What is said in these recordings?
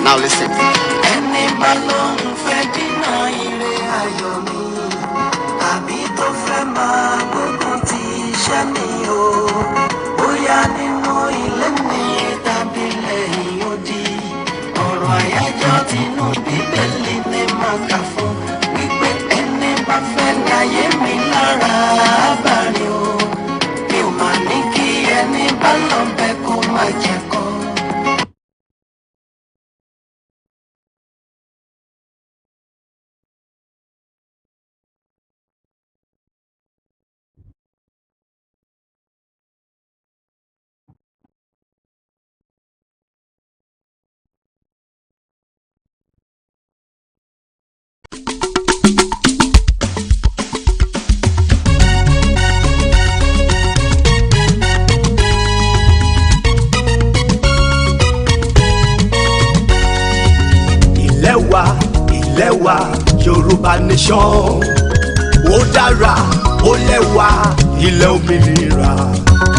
Now listen. Yorùbá nation ó dára ó lẹ́wà ilẹ̀ òmìnira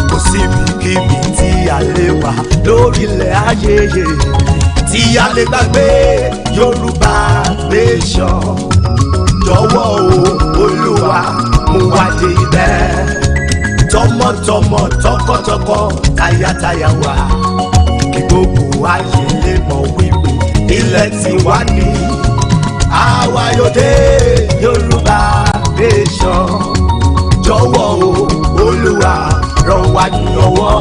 kò síbikíbi tí a lè wà lórílẹ̀ ayé tí a lè gbàgbé Yorùbá nation jọ̀wọ́ o Olúwa mú wa dé ibẹ̀ tọmọtọmọ tọkọtọkọ tayátayá wa kí gbogbo ayé lè mọ̀ wípé ilẹ̀ tiwa ni. Àwa yóò dé Yorùbá nation jọ̀wọ́ o Olúwa ràn wá ní ọwọ́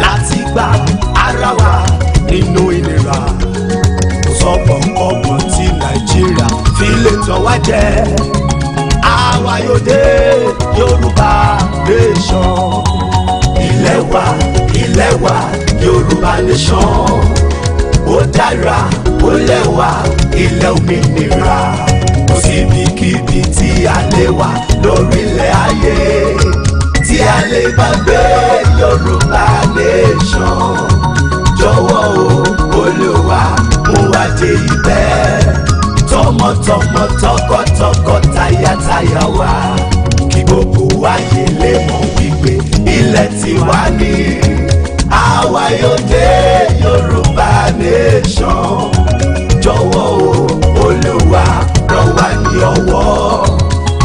láti gba ara wa nínú ìnira kò sọ́gbọ̀n tí Nàìjíríà fi lè tàn wá jẹ. Àwa yóò dé Yorùbá nation ilẹ̀ wa Yorùbá nation ó dára ó lẹ́wà ilẹ̀ òmìnira kò síbikíbi tí a lè wà lórílẹ̀ ayé tí a lè gbàgbé Yorùbá nation jọ̀wọ́ o Olúwa mú wa dé ibẹ̀ tọmọtọmọ tọkọtọkọ tayátayá wa kí gbogbo ayé lè mọ̀ wípé ilẹ̀ tiwa ni. Àwa yóò dé Yorùbá nation jọ̀wọ́ o Olúwa ràn wá ní ọwọ́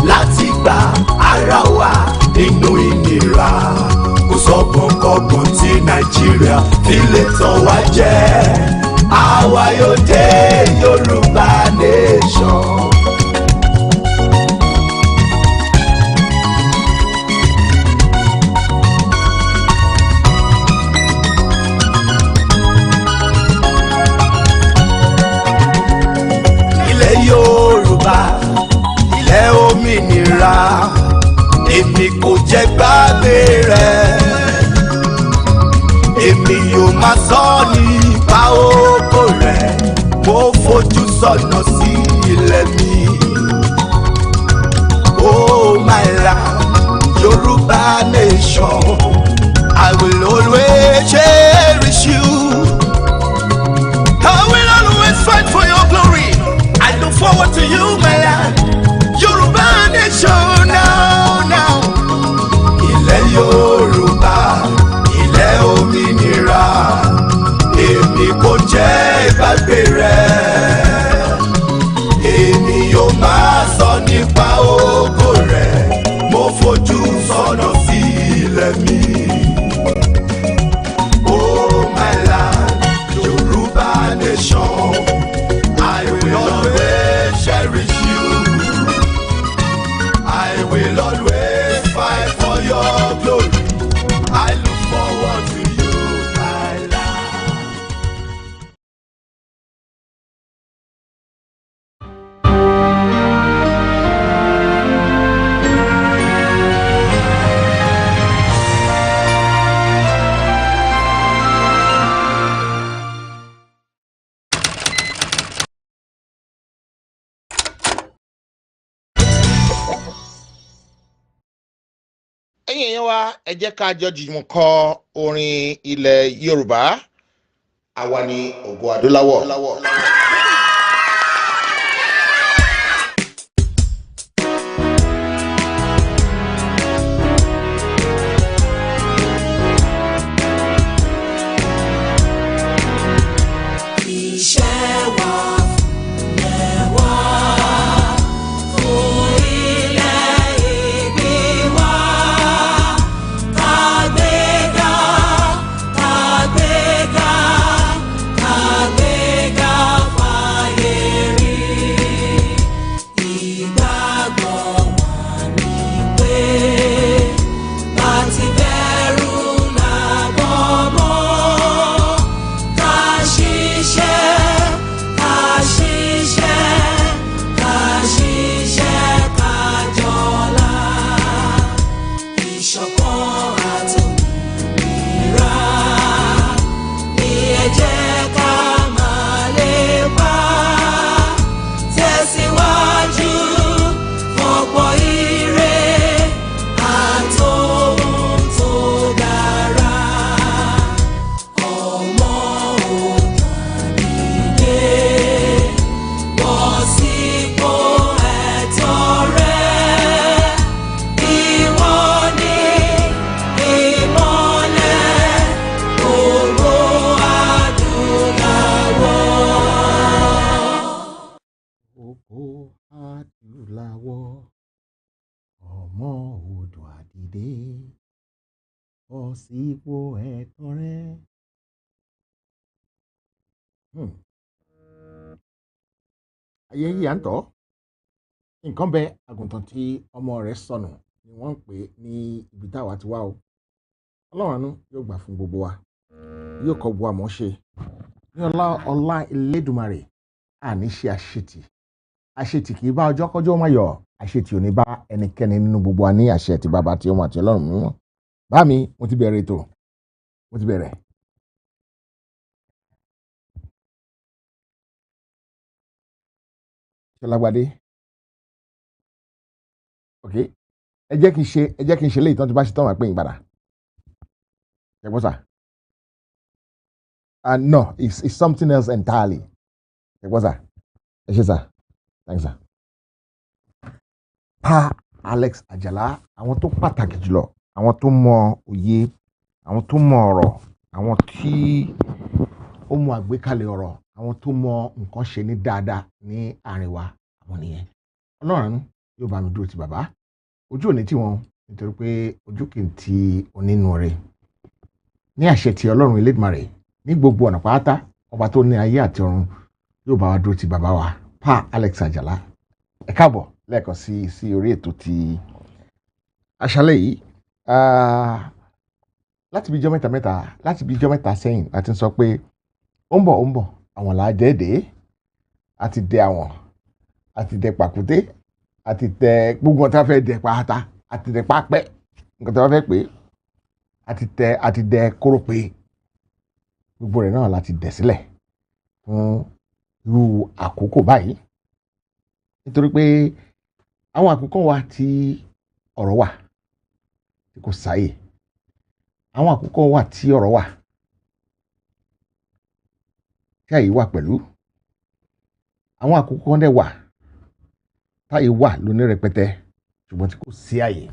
láti gba ara wa nínú ìnira kò sọ́gbọ̀n tí Nàìjíríà fi lè tàn wá jẹ. Àwa yóò dé Yorùbá nation. Ilẹ̀ òmìnira èmi kò jẹ́ gbàgbé rẹ̀ èmi yóò máa sọ nípa ògo rẹ̀ mo fojú sọ́nà sí ilẹ̀ mi. Oh my land, Yorùbá nation, I will always cherish you. I will always fight for your glory. I look forward to you, my land. Yorùbá nation now. Ilẹ̀ Yorùbá, ilẹ̀ òmìnira, èmi kò jẹ́ gbàgbé rẹ̀. Èmi yóò máa sọ nípa ògo rẹ̀, mo fojú sọ́nà sí ilẹ̀ mi. ẹ̀yin èèyàn wa ẹ jẹ́ ká jọ jùmọ̀ kọ orin ilẹ̀ Yorùbá àwa ni ògo adúláwọ̀. Ọmọ Oòduà dìde, bọ́ sípò ẹ̀tọ́ rẹ. Ayé yìí à ń tọ́, nǹkan bẹ àgùntàn tí ọmọ rẹ̀ sọnù ni wọ́n ń pè ní ibi táwa ti wá o. Ọlọ́run àánú yóò gbà fún gbogbo wa, yóò kọ́ bu àmọ́ ṣe ní ọlá Elédùmarè. Àní ṣe àṣetì kì í bá ọjọ́ kọjọ́ máa yọ̀, àṣetì ò ní bá ẹnikẹ́ni nínú gbogbo wa ní àṣẹ ti bàbá tí ọmọ àti Ọlọ́run mímọ́. Bá mi, mo ti bẹ̀rẹ̀ ètò, mo ti bẹ̀rẹ̀. Ṣọlágbadé, ok, ẹ jẹ́ kí n ṣe léyìí tán tí bá ṣe tán wà pé yín padà. Ẹ gbọ́ sà? No, it's something else entirely. Ẹ gbọ́ sà? Ẹ ṣé sà, thanks sà. Pa Alex Àjàlá, àwọn tó pàtàkì jùlọ, àwọn tó mọ òye, àwọn tó mọ ọ̀rọ̀, àwọn tí ó mọ àgbékalẹ̀ ọ̀rọ̀, àwọn tó mọ nǹkan ṣe ní dáadáa ní àárín wa, àwọn nìyẹn. Ọlọ́run yóò bá mi dúró ti bàbá, ojú ò ní tì wọ́n nítorí pé ojú kì í ti onínúure. Ní àṣẹ ti Ọlọ́run Elédùmarè, ní gbogbo ọ̀nà pátá, ọba tó ní ayé àti ọ̀run yóò bá wa dúró ti bàbá wa Pa Alex Àjàlá. Ẹ káàbọ̀ lẹ́ẹ̀kan sí orí ètò ti àṣálẹ́ yìí. Láti bí ijọ́ mẹ́ta sẹ́yìn láti sọ pé ó ń bọ̀ àwọn là á dẹ́ẹ̀dẹ́, àti dẹ àwọn, àti dẹ pàkúté, àti tẹ gbogbo ọ̀tá fẹ́ dẹ pàtà, àti dẹ pápẹ́ nǹkan tó bá fẹ́ pé, àti dẹ kórópè, gbogbo rẹ̀ náà láti dẹ̀ sílẹ̀ fún irú àkókò báyìí. Nítorí pé àwọn àkókò wà tí ọ̀rọ̀ wà tí kò sáyè, àwọn àkókò wà tí ọ̀rọ̀ wà tí àyè wà pẹ̀lú, àwọn àkókò kan dẹ̀ wà táyè wà lóní rẹpẹtẹ ṣùgbọ́n tí kò sí àyè.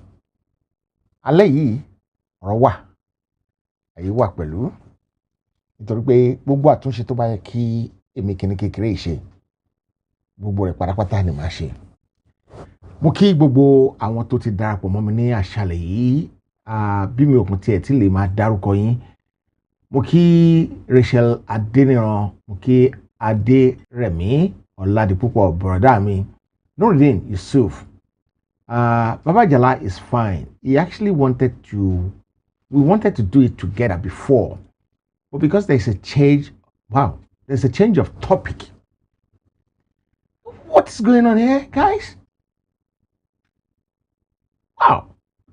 Alẹ́ yìí ọ̀rọ̀ wà, àyè wà pẹ̀lú, nítorí pé gbogbo àtúnṣe tó bá yẹ kí èmi kìíní kékeré yìí ṣe, gbogbo rẹ̀ pátápátá ni màá ṣe. Mo kí gbogbo àwọn tó ti darapọ̀ mọ́ mi ní àṣálẹ́ yìí, bí mi ò kún tiẹ̀ tí lè máa dárúkọ yín. Mo kí Rachel Adéníran, mo kí Adérẹ̀mí Ọládipúpọ̀, bọ̀rọ̀dá mi Nurudeen Yusuf. Baba Àjàlá is fine. We wanted to do it together before, but because there's a change of topic. What is going on here, guys? Wow,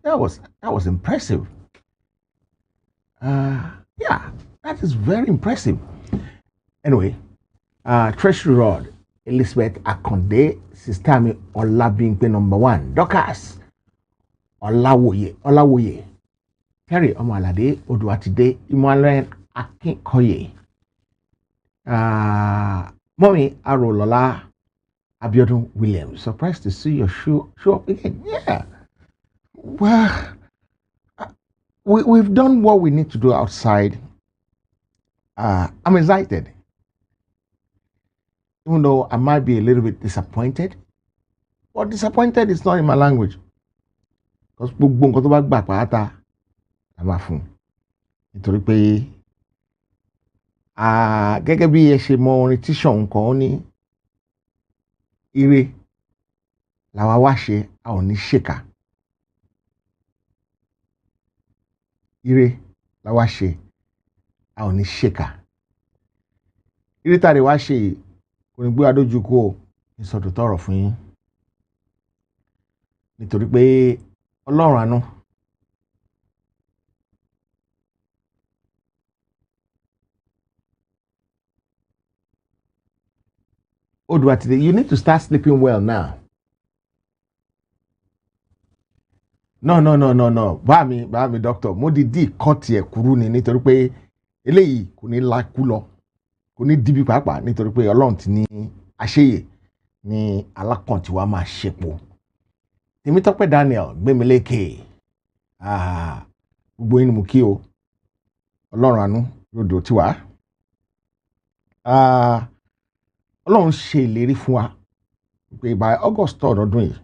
that was impressive. Yeah, that is very impressive. Anyway, Treasury Rod, Elizabeth Akonde, Sister mi Olabimpe #1, Dorcas, Ọláwòye Terry ọmọ Àlàdé Odùwàtìdé Emmanuel Akínkọyè Mọ́mí Arólọ́lá Abiodun Williams. Surprised to see your show up again. Yeah. Well, we've done what we need to do outside. I'm excited. Even though I might be a little bit disappointed. But disappointed is not in my language. Because gbogbo nǹkan tó bá gbà pàápàá la máa fún. Nítorí pé gẹ́gẹ́ bí ẹ ṣe mọ orin tíṣọ̀ nǹkan ó ní ire làwa wá ṣe a ò ní ṣèkà. Ire làwa ṣe a ò ní ṣèkà. Ire tá a lè wá ṣe kò ní gbé adójú kú o ní sọ̀tòtọ̀ ọ̀rọ̀ fún yín. Nítorí pé Ọlọ́run àánú Odùwàtìdé, you need to start sleeping well now. No. Bá mi doctor, mo dìídì kọ́ tiẹ̀ kúrú ni nítorí pé eléyìí kò ní lákú lọ, kò ní dìbí pàápàá nítorí pé Ọlọ́run ti ní àṣeyè ní alákàn tí wàá máa ṣepò. Tèmítọ́pẹ́ Daniel Gbémilékè, gbogbo yín ni mo kí o. Ọlọ́run àánú lódò tiwa. Ọlọ́run ṣe ìlérí fún wa pé by August 3rd ọdún yìí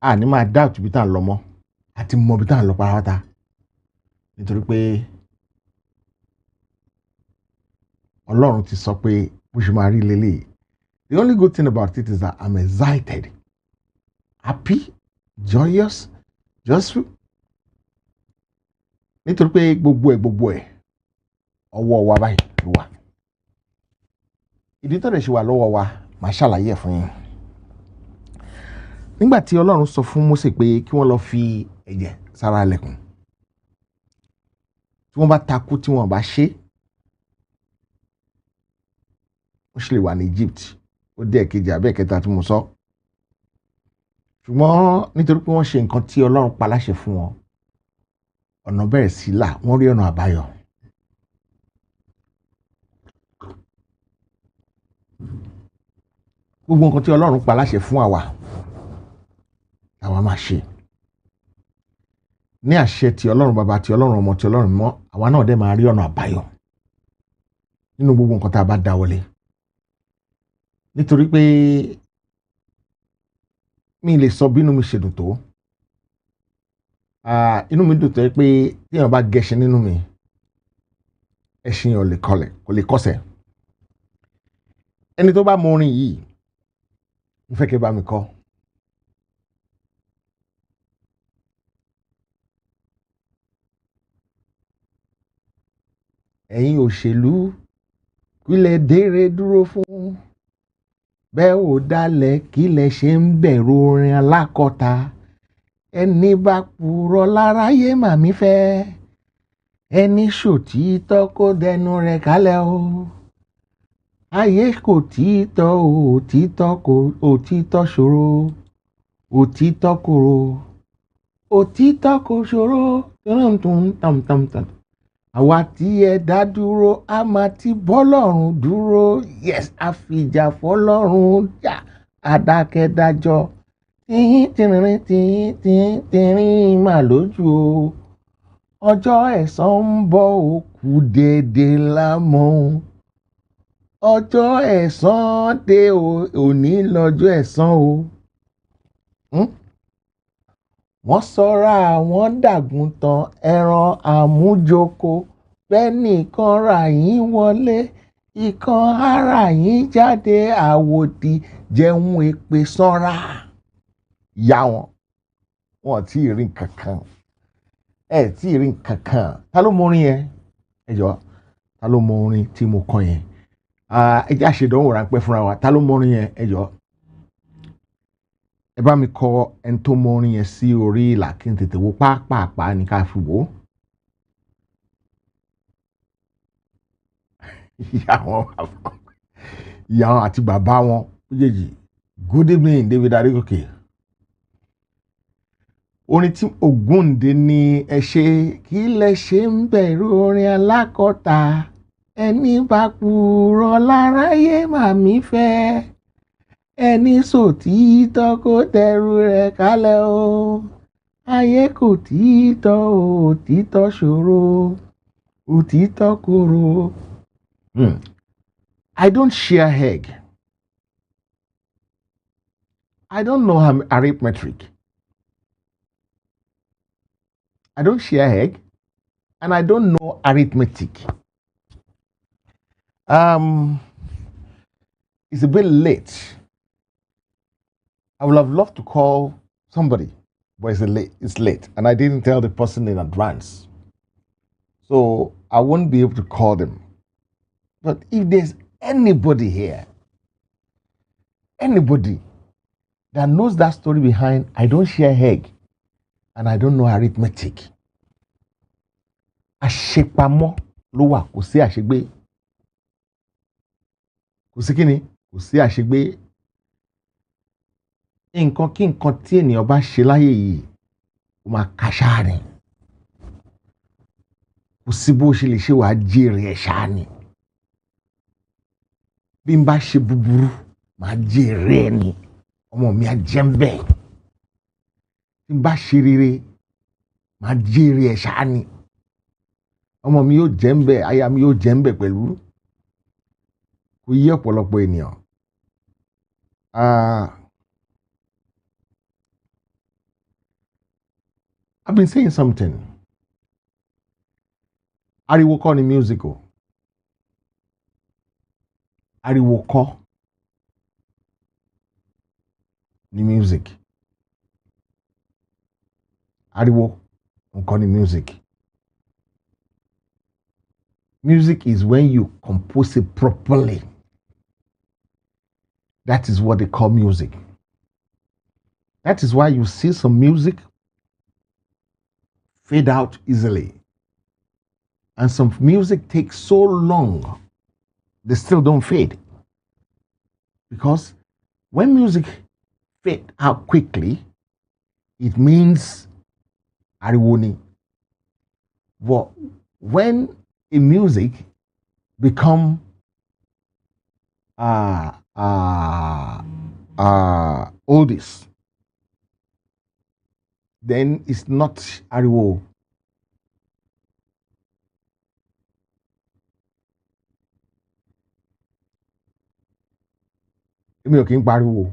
a ní máa doubt bí tá à ń lọ mọ́ àti mọ bí tá à ń lọ pátápátá nítorí pé Ọlọ́run ti sọ pé bó ṣe máa rí lélẹ̀. The only good thing about it is that I'm excited, happy, joyous, joyful. Nítorí pé gbogbo ẹ̀ ọwọ́ wa báyìí ló wà. Ìdí tó lè ṣe wà lọ́wọ́ wa máa ṣàlàyé ẹ̀ fún yín. Nígbà tí Ọlọ́run sọ fún Mósè pé kí wọ́n lọ fi ẹ̀jẹ̀ sára ilẹ̀kùn, tí wọ́n bá takú tí wọ́n bá ṣe, ó ṣe lè wà ní Egypt. Ó dé ẹ̀kejì àbẹ́ ẹ̀kẹta tí mo sọ. Ṣùgbọ́n nítorí pé wọ́n ṣe nǹkan tí Ọlọ́run pa láṣẹ fún wọn, ọ̀nà bẹ̀rẹ̀ sí là, wọ́n rí ọ̀nà àbáyọ. Gbogbo nǹkan tí Ọlọ́run pa láṣẹ fún àwa làwa máa ṣe. Ní àṣẹ tí Ọlọ́run bàbá, tí Ọlọ́run ọmọ, tí Ọlọ́run mọ́, àwa náà dẹ̀ máa rí ọ̀nà àbáyọ nínú gbogbo nǹkan tá a bá dáwọ́lé. Nítorí pé mi lè sọ bínú mi ṣe dùn tó. Inú mi dùn tó yẹ pé tí èèyàn bá gẹṣin nínú mi, ẹṣin yẹn kò lè kọsẹ̀. Ẹni tó bá mọ orin yìí, mo fẹ́ kí ẹ bá mi kọ. Ẹ̀yin òṣèlú kílẹ̀ dèrè dúró fún, bẹ́ẹ̀ ò dalẹ̀ kílẹ̀ ṣe ń bẹ̀rù orin alákọ̀ọ́ta. Ẹni bá purọ́ láráyé màmí fẹ́, ẹni ṣòtítọ́ kó dẹnu rẹ̀ kálẹ̀ o. Ayé kò títọ́ òtítọ́ ṣòro, òtítọ́ kòrò, òtítọ́ kò ṣòro. Tam. Àwa tí ẹ dá dúró a máa ti bọ́lọ́run dúró. Yes, àfìjà fọlọ́run jà adákẹ́dájọ́. Tìrín mà lójú o. Ọjọ́ ẹ̀san ń bọ̀ ó kù déédéé lámọ́. Ọjọ́ ẹ̀san dé òní lọ́jọ́ ẹ̀san o. Wọ́n sọra àwọn dàgùntàn ẹran àmùjoko. Bẹ́ẹ̀ nìkan ra yín wọlé, ìkan ara yín jáde. Àwòdì jẹun èpè sanra. Ìyá wọn tí ì rí nǹkan kan. Tí ì rí nǹkan kan. Ta ló mọ orin yẹn? Ẹ jọ̀ọ́, ta ló mọ orin tí mo kọ yẹn? Ẹ jẹ́ àṣedánwò ráńpẹ́ fúnra wa. Ta ló mọ orin yẹn? Ẹ jọ̀ọ́, ẹ bá mi kọ ẹni tó mọ orin yẹn sí orí ìlà kí n tètè wo pàápàá ní ká fi wò ó. Ìyá wọn àti bàbá wọn méjèèjì. Good evening, David Adegoke. orin tí Ògúndé ní ẹ ṣe kí lẹ ṣe ń bẹ̀rù orin alákọ̀ọ́ta ẹni bá purọ́ láráyé màmí fẹ́ ẹni sòtítọ́ kó tẹrù rẹ̀ kálẹ̀ o ayé kò títọ́ òtítọ́ ṣòro òtítọ́ korò. I don't share egg. I don't know arithmetic. I don't share egg, and I don't know arithmetic. It's a bit late. I would have loved to call somebody, but it's late, and I didn't tell the person in advance. So I won't be able to call them. But if there's anybody here, anybody that knows that story behind I don't share egg and I don't know arithmetic, àṣepamọ́ ló wà, kò sí àṣegbé. Kò sí kíni, kò sí àṣegbé. Nǹkan kí nǹkan tí ènìyàn bá ṣe láyé yìí ó máa kàṣá ni. Kò sí bó ṣe lè ṣe wàá jèrè ẹ̀ ṣáá ni. Bí n bá ṣe búburú máa jèrè ẹ̀ ni. Ọmọ mi á jẹ́ ń bẹ̀. Bí n bá ṣe rere máa jèrè ẹ̀ ṣáá ni. Ọmọ mi yóò jẹ́ ń bẹ̀, aya mi yóò jẹ́ ń bẹ̀ pẹ̀lú. Kò yé ọ̀pọ̀lọpọ̀ ènìyàn. I've been saying something. Ariwo kọ́ ni music o. Ariwo kọ́ ni music. Ariwo kọ́ ni music. Music is when you compose it properly. That is what they call music. That is why you see some music fade out easily. And some music takes so long, they still don't fade. Because when music fade out quickly, it means ariwo ni. But when a music become oldies, then it's not ariwo. Mi ò kí ń pariwo.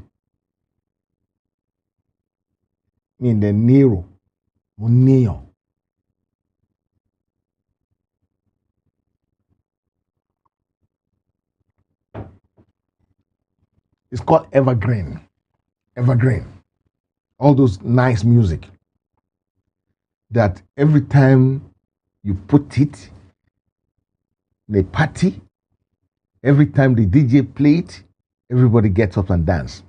Mi ò dẹ̀ ní èrò, mo níyàn. It's called evergreen. Evergreen. All those nice music that every time you put it in a party, every time the DJ play it, everybody gets up and dance.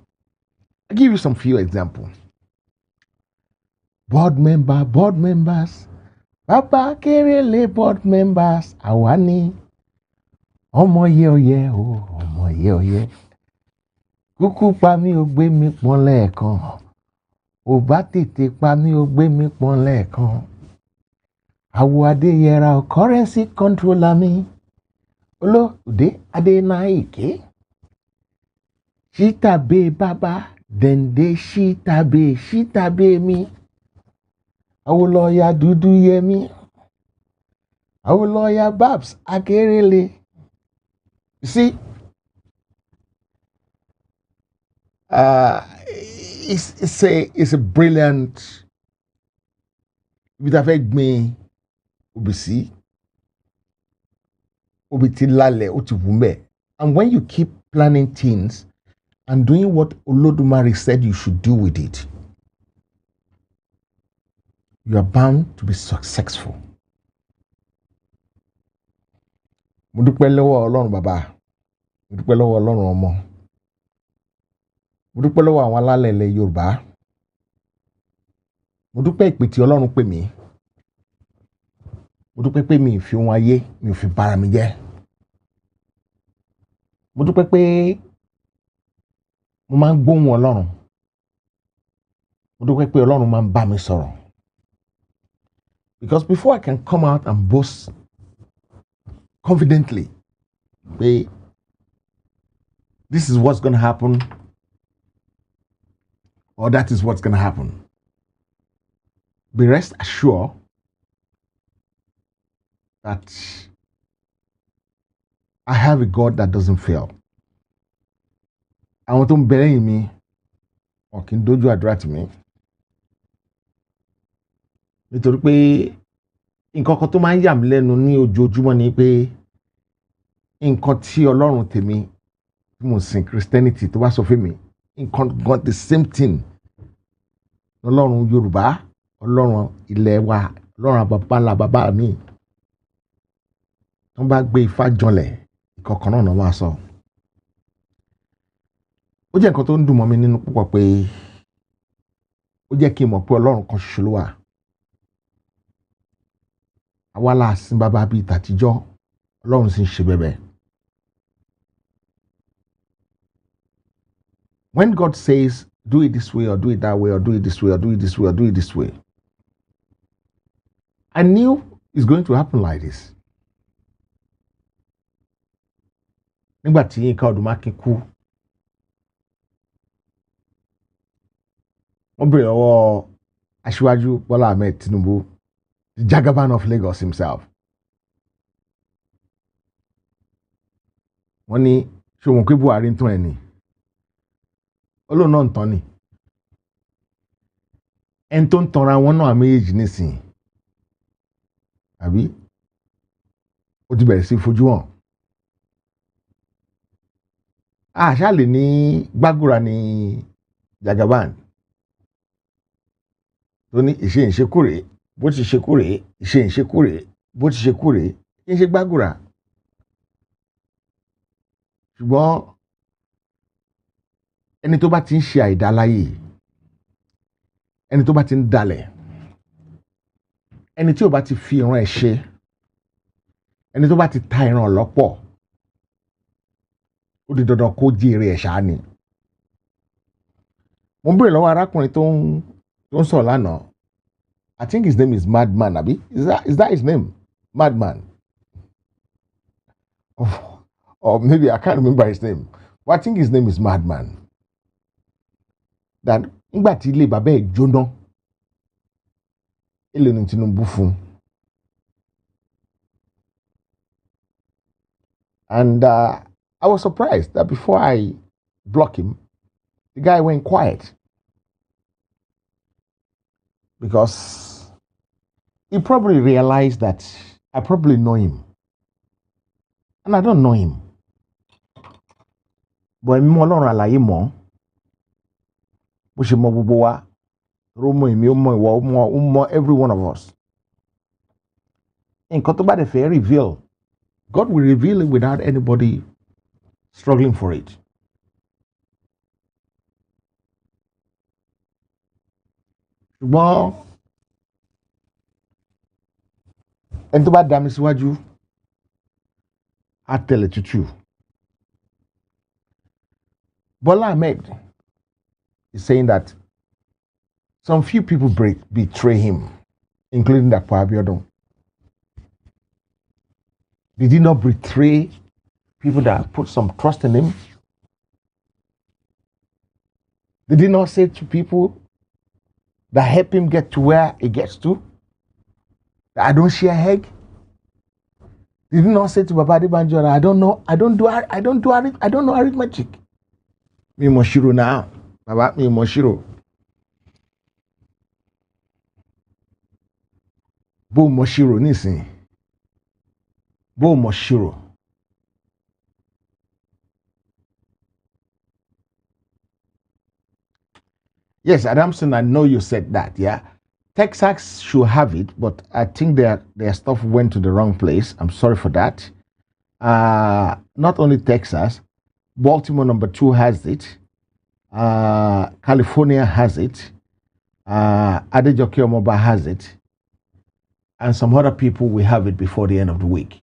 I'll give you some few examples. Board members, Baba Kerele board members, Awani, ọmọ yẹ oyẹ o, ọmọ yẹ oyẹ. Kúkú pa mí ó gbé mi pọ́n lẹ́ẹ̀kan. Ò bá tètè pa mí ó gbé mi pọ́n lẹ́ẹ̀kan. Àwọ̀ Adéyẹra ò currency controller mi. Olóòdé Adénáìké. Ṣítàbé bàbá dẹ̀ǹdé ṣítàbé mi. Àwòlọ́yà dúdú yẹmí. Àwòlọ́yà Babs Akérèlé. You see, it's a brilliant. Ibi tá fẹ́ gbin obì sí, obì ti lálẹ̀, ó ti wù mẹ́. And when you keep planning things and doing what Olódùmarè said you should do with it, you are bound to be successful. Mo dúpẹ́ lọ́wọ́ Ọlọ́run bàbá, mo dúpẹ́ lọ́wọ́ Ọlọ́run ọmọ, mo dúpẹ́ lọ́wọ́ àwọn alálẹ̀ ilẹ̀ Yorùbá, mo dúpẹ́ ìpè tí Ọlọ́run pè mí, mo dúpẹ́ pé mi ì fi ohun ayé mi ò fi bára mi jẹ́, mo dúpẹ́ pé mo máa ń gbóhùn Ọlọ́run, mo dúpẹ́ pé Ọlọ́run máa ń bá mi sọ̀rọ̀. Because before I can come out and boast confidently, this is what's going to happen, or that is what's going to happen, be rest assured that I have a God that doesn't fail. Àwọn tó ń bẹ lẹ́yìn mi wọn kì í dojú àdúrà tì mí. Nítorí pé nǹkan kan tó máa ń yà mí lẹ́nu ní ojoojúmọ́ ni pé nǹkan tí Ọlọ́run tèmi tí mo sìn Christianity tó bá sọ fún mi, nǹkan gan the same thing Ọlọ́run Yorùbá, Ọlọ́run ilẹ̀ wa, Ọlọ́run bàbá bàbá mi wọ́n bá gbé Ifá janlẹ̀ ìkọ̀kan náà máa sọ. Ó jẹ́ nǹkan tó ń dùn mọ́ mi nínú púpọ̀ pé ó jẹ́ kí n mọ̀ pé Ọlọ́run kan ṣoṣo ló wà. Àwa la sìn bàbá bíi tàtijọ́, Ọlọ́run sì ń ṣe bẹ̀bẹ̀. When God says, do it this way, or do it that way, or do it this way, or do it this way, or do it this way, I knew it's going to happen like this. Nígbà tí Yínká Odùmákin kú, wọ́n bèrè lọ́wọ́ Aṣíwájú Bọ́lá Ahmed Tinubu, the Jagaban of Lagos himself. Wọ́n ní ṣé òun pé Buhari ń tàn ẹ́ ni? Olóòn náà ń tàn ni. Ẹni tó ń tanra wọn náà méjèèjì nísìnyí. Àbí? Ó ti bẹ̀rẹ̀ sí fojú hàn. Àṣà lè ní Gbàgùrà ní Jagaban. Tó ní ìṣe ìṣekúrè, bó ti ṣe kúrè, ìṣe ìṣekúrè, bó ti ṣe kúrè, kí n ṣe Gbàgùrà. Ṣùgbọ́n ẹni tó bá ti ń ṣe àìdá láyé, ẹni tó bá ti ń dalẹ̀, ẹni tí ò bá ti fi ìran ẹ̀ ṣe, ẹni tó bá ti ta ìran lọ́pọ̀, ó di dandan kó jèrè ẹ̀ ṣáá ni. Mo ń bèrè lọ́wọ́ arákùnrin tó ń sọ̀rọ̀ lánàá. I think his name is Madman, àbí? Is that his name? Madman. Or maybe I can't remember his name. But I think his name is Madman. That nígbà tí ilé bàbá ẹ̀ jóná, èlò ní Tinubu fún. And I was surprised that before I block him, the guy went quiet. Because he probably realized that I probably know him. And I don't know him. But èmi mọ Ọlọ́run àlàyé mọ̀. Bó ṣe mọ gbogbo wa. Ó mọ èmi, ó mọ ìwọ, ó mọ every one of us. Nǹkan tó bá dẹ̀ fẹ́ reveal, God will reveal it without anybody struggling for it. Ṣùgbọ́n ẹni tó bá dá mi síwájú á tẹ̀lé tútù. Bola Ahmed is saying that some few people betray him, including Dapo Abiodun. Did he not betray people that put some trust in him? Did he not say to people that help him get to where he gets to, that I don't share egg? Did he not say to Baba Adebanjo, I don't know arithmetic? Mi mọ̀ ṣírò now, Baba, mi mọ̀ ṣírò. Bó mọ̀ ṣírò nísìn, bó mọ̀ ṣírò. Yes, Adamson, I know you said that, yeah. Texas should have it, but I think their stuff went to the wrong place. I'm sorry for that. Not only Texas, Baltimore #2 has it. California has it. Adejoke Omoba has it. And some other people will have it before the end of the week.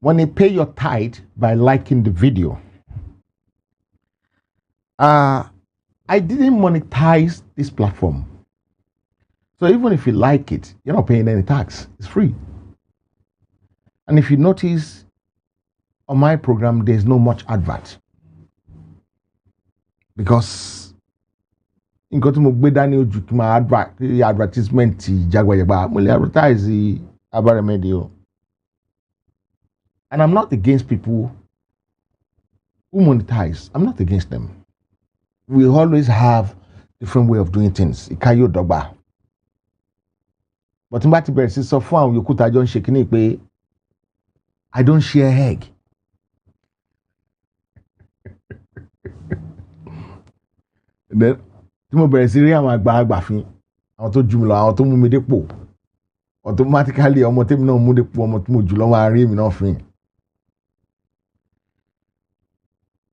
when you pay your tithe by liking the video. I didn't monetize this platform. So even if you like it, you're not paying any tax. It's free. And if you notice, on my program, there's no much advert. Because in Kotumo Bedani Jukima advertisement Jagwayaba, will advertise the Abaremedio. And I'm not against people who monetize. I'm not against them. We always have different way of doing things. Ikayo dogba. But mbati beresi so fun you kuta John shekini pe I don't share egg. Then tí mo bẹ̀rẹ̀ sí rí àwọn àgbàlagbà fín àwọn tó jù mí lọ àwọn tó mú mi dépò automatically ọmọ tèmi náà mú dépò ọmọ tí mo jù lọ máa rí mi náà fín.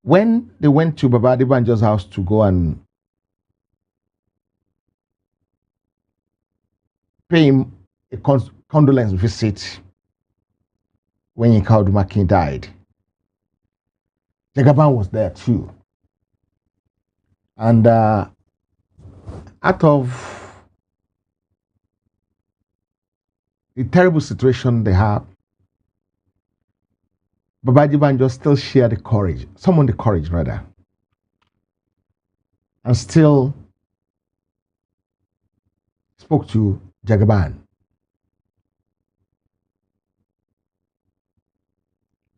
When they went to Baba Adebanjo's house to go and pay him a condolence visit when Yinka Odumakin died, Jagaban was there too. And out of the terrible situation they have, Baba Adebanjo still shared the courage, summoned the courage rather, and still spoke to Jagaban.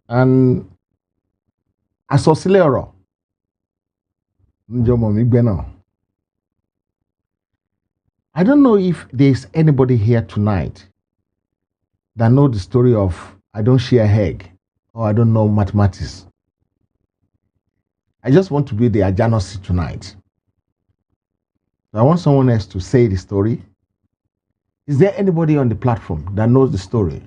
And asosile ọ̀rọ̀ njomo mi gbe náà. I don't know if there's anybody here tonight that know the story of I don't share egg or I don't know mathematics. I just want to be the Ajanosi tonight. I want someone else to say the story. Is there anybody on the platform that knows the story?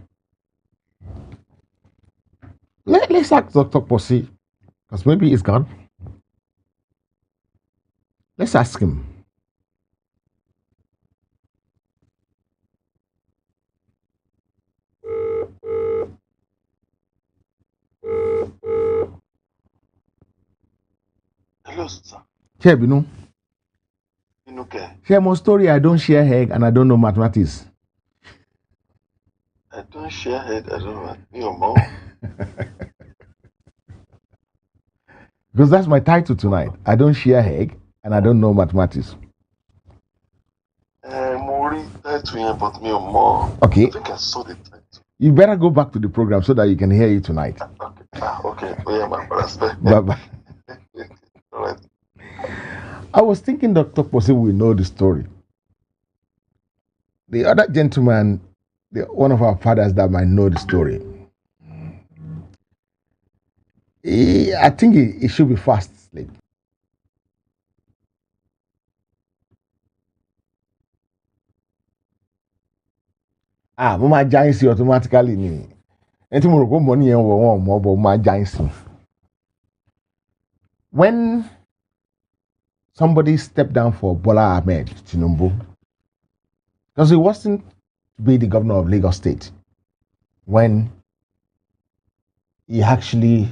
Let's ask Dr. Posse, because maybe he's gone. Let's ask him. Hello, sir. Share, you know. Okay. Share my story. I don't share egg and I don't know mathematics. I don't share head. I don't know your mom. Because that's my title tonight. I don't share egg and I don't know mathematics. Mori title, but me more. Okay. I think I saw the title. You better go back to the program so that you can hear it tonight. Okay. Okay. Oh, yeah, my brother. Bye bye. All right. I was thinking Dr. Posse will know the story. The other gentleman, one of our fathers that might know the story. I think it should be fast asleep. Mo máa já yín sí automatically ni. Ẹni tí mo rò pé mo ní yẹn wọ̀ wọ́n mọ̀ bọ̀ mo máa já yín sí. When somebody stepped down for Bola Ahmed Tinubu, because he wasn't to be the governor of Lagos State when he actually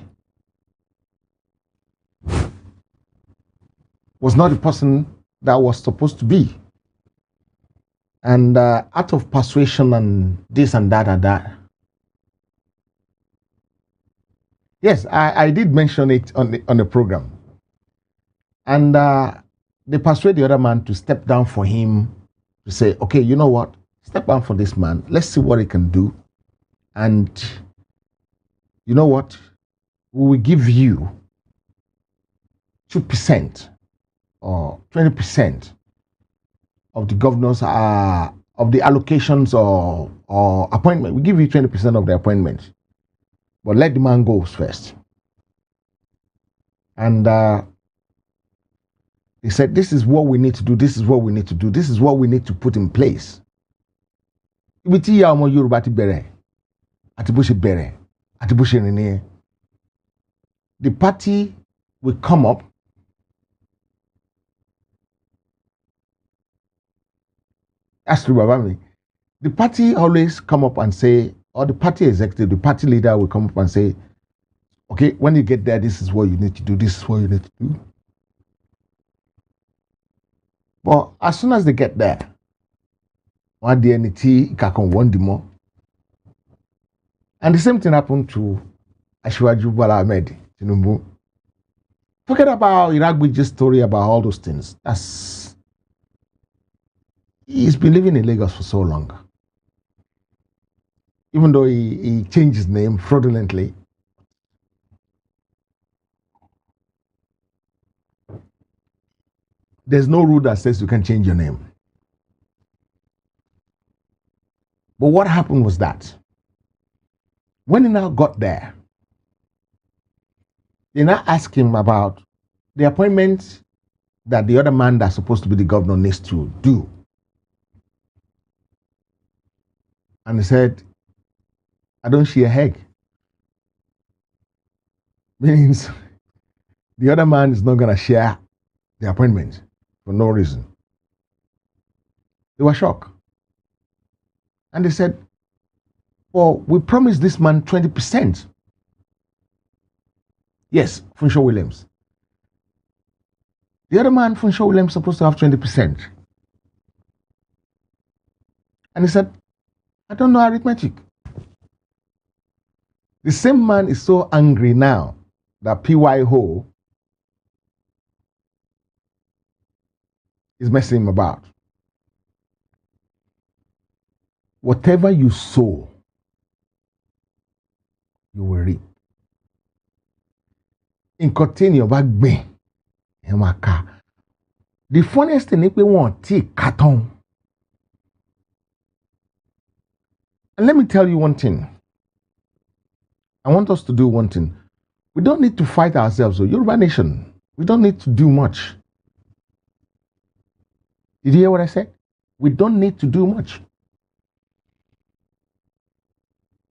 was not the person that was supposed to be. And out of persuasion and this and that and that. Yes, I did mention it on the program. And they persuade the other man to step down for him to say, okay, you know what? Step down for this man. Let's see what he can do. And you know what? We will give you 2% or 20% of the governors of the allocations or appointment. We give you 20% of the appointment. But let the man go first. And they said, this is what we need to do, this is what we need to do, this is what we need to put in place. Ibi tí ìyá ọmọ Yorùbá ti bẹ̀rẹ̀ àti bó ṣe bẹ̀rẹ̀ àti bó ṣe rìn nìyẹn. The party will come up as to Baba mi. The party always come up and say, or the party executive, the party leader will come up and say, okay, when you get there, this is what you need to do, this is what you need to do. But as soon as they get there, one day NT can one more. And the same thing happened to Asiwaju Bola Ahmed Tinubu. Forget about Iragbiji's story about all those things. He's been living in Lagos for so long. Even though he changed his name fraudulently. There's no rule that says you can change your name. But what happened was that when he now got there, they now asked him about the appointment that the other man that's supposed to be the governor needs to do. And he said, I don't share egg. Means the other man is not going to share the appointment for no reason. They were shocked. And they said, well, we promised this man 20%. Yes, Funsho Williams. The other man, Funsho Williams, supposed to have 20%. And he said, I don't know arithmetic. The same man is so angry now that PYHO is messing him about. Whatever you sow, you will reap. In continue back gbìn, ẹ máa ká. The funniest thing is pé wọ́n ti ká tán. And let me tell you one thing. I want us to do one thing. We don't need to fight ourselves. So Yoruba nation, we don't need to do much. Did you hear what I said? We don't need to do much.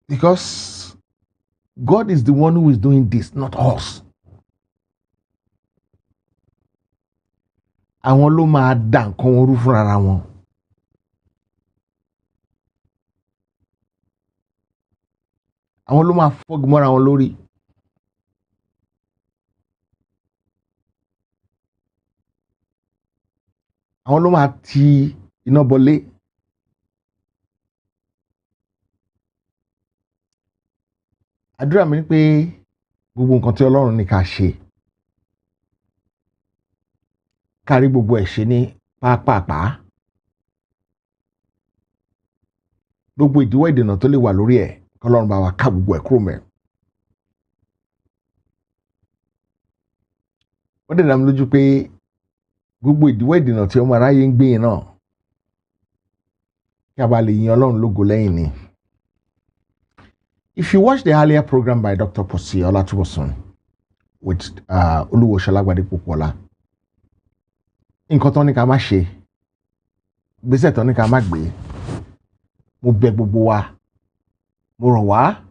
Because God is the one who is doing this, not us. Àwọn ló máa dá nǹkan wọn rú fúnra wọn. Àwọn ló máa fọ́gi mọ́ra wọn lórí. Àwọn ló máa ti iná bọlé. Àdúrà mi ni pé gbogbo nǹkan tí Ọlọ́run ní ká ṣe. Kárí gbogbo ẹ̀ ṣe ní pápápá. Gbogbo ìdíwọ́ ìdènà tó lè wà lórí ẹ̀ k'Ọlọ́run bá wa ká gbogbo ẹ̀ kúrò mẹ́. Ó dẹ̀ dá mi lójú pé gbogbo ìdíwọ́ ìdènà tí ọmọ aráyé ń gbé yẹn náà kí a bá lè yin Ọlọ́run lógo lẹ́yìn ni. If you watch the earlier program by Dr. Posi Olatubosun with Oluwo Sholagbade Popola, nǹkan tó ní ká má ṣe, gbèsè tó ní ká má gbé, mo bẹ̀ gbogbo wa, mo rọ̀ wá.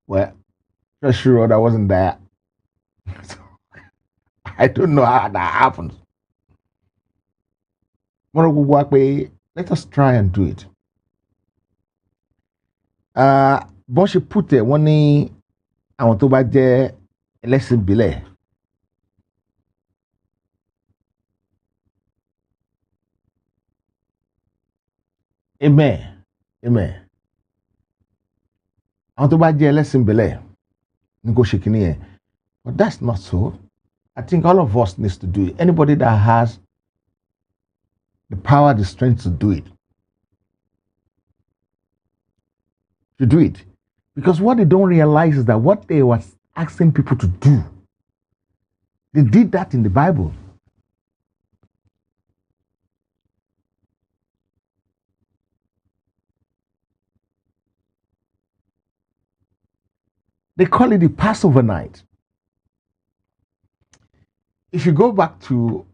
Well, just sure I wasn't there. So, I don't know how that happened. Mo rọ̀ gbogbo wa pé let us try and do it. Bọ́n ṣe put ẹ̀ wọ́n ní àwọn tó bá jẹ́ ẹlẹ́sìn ìbílẹ̀. Amen. Amen. Àwọn tó bá jẹ́ ẹlẹ́sìn ìbílẹ̀ ní kò ṣe kíní yẹn. But that's not so. I think all of us needs to do it. Anybody that has the power, the strength to do it, to do it. Because what they don't realize is that what they were asking people to do, they did that in the Bible. They call it the Passover night. If you go back to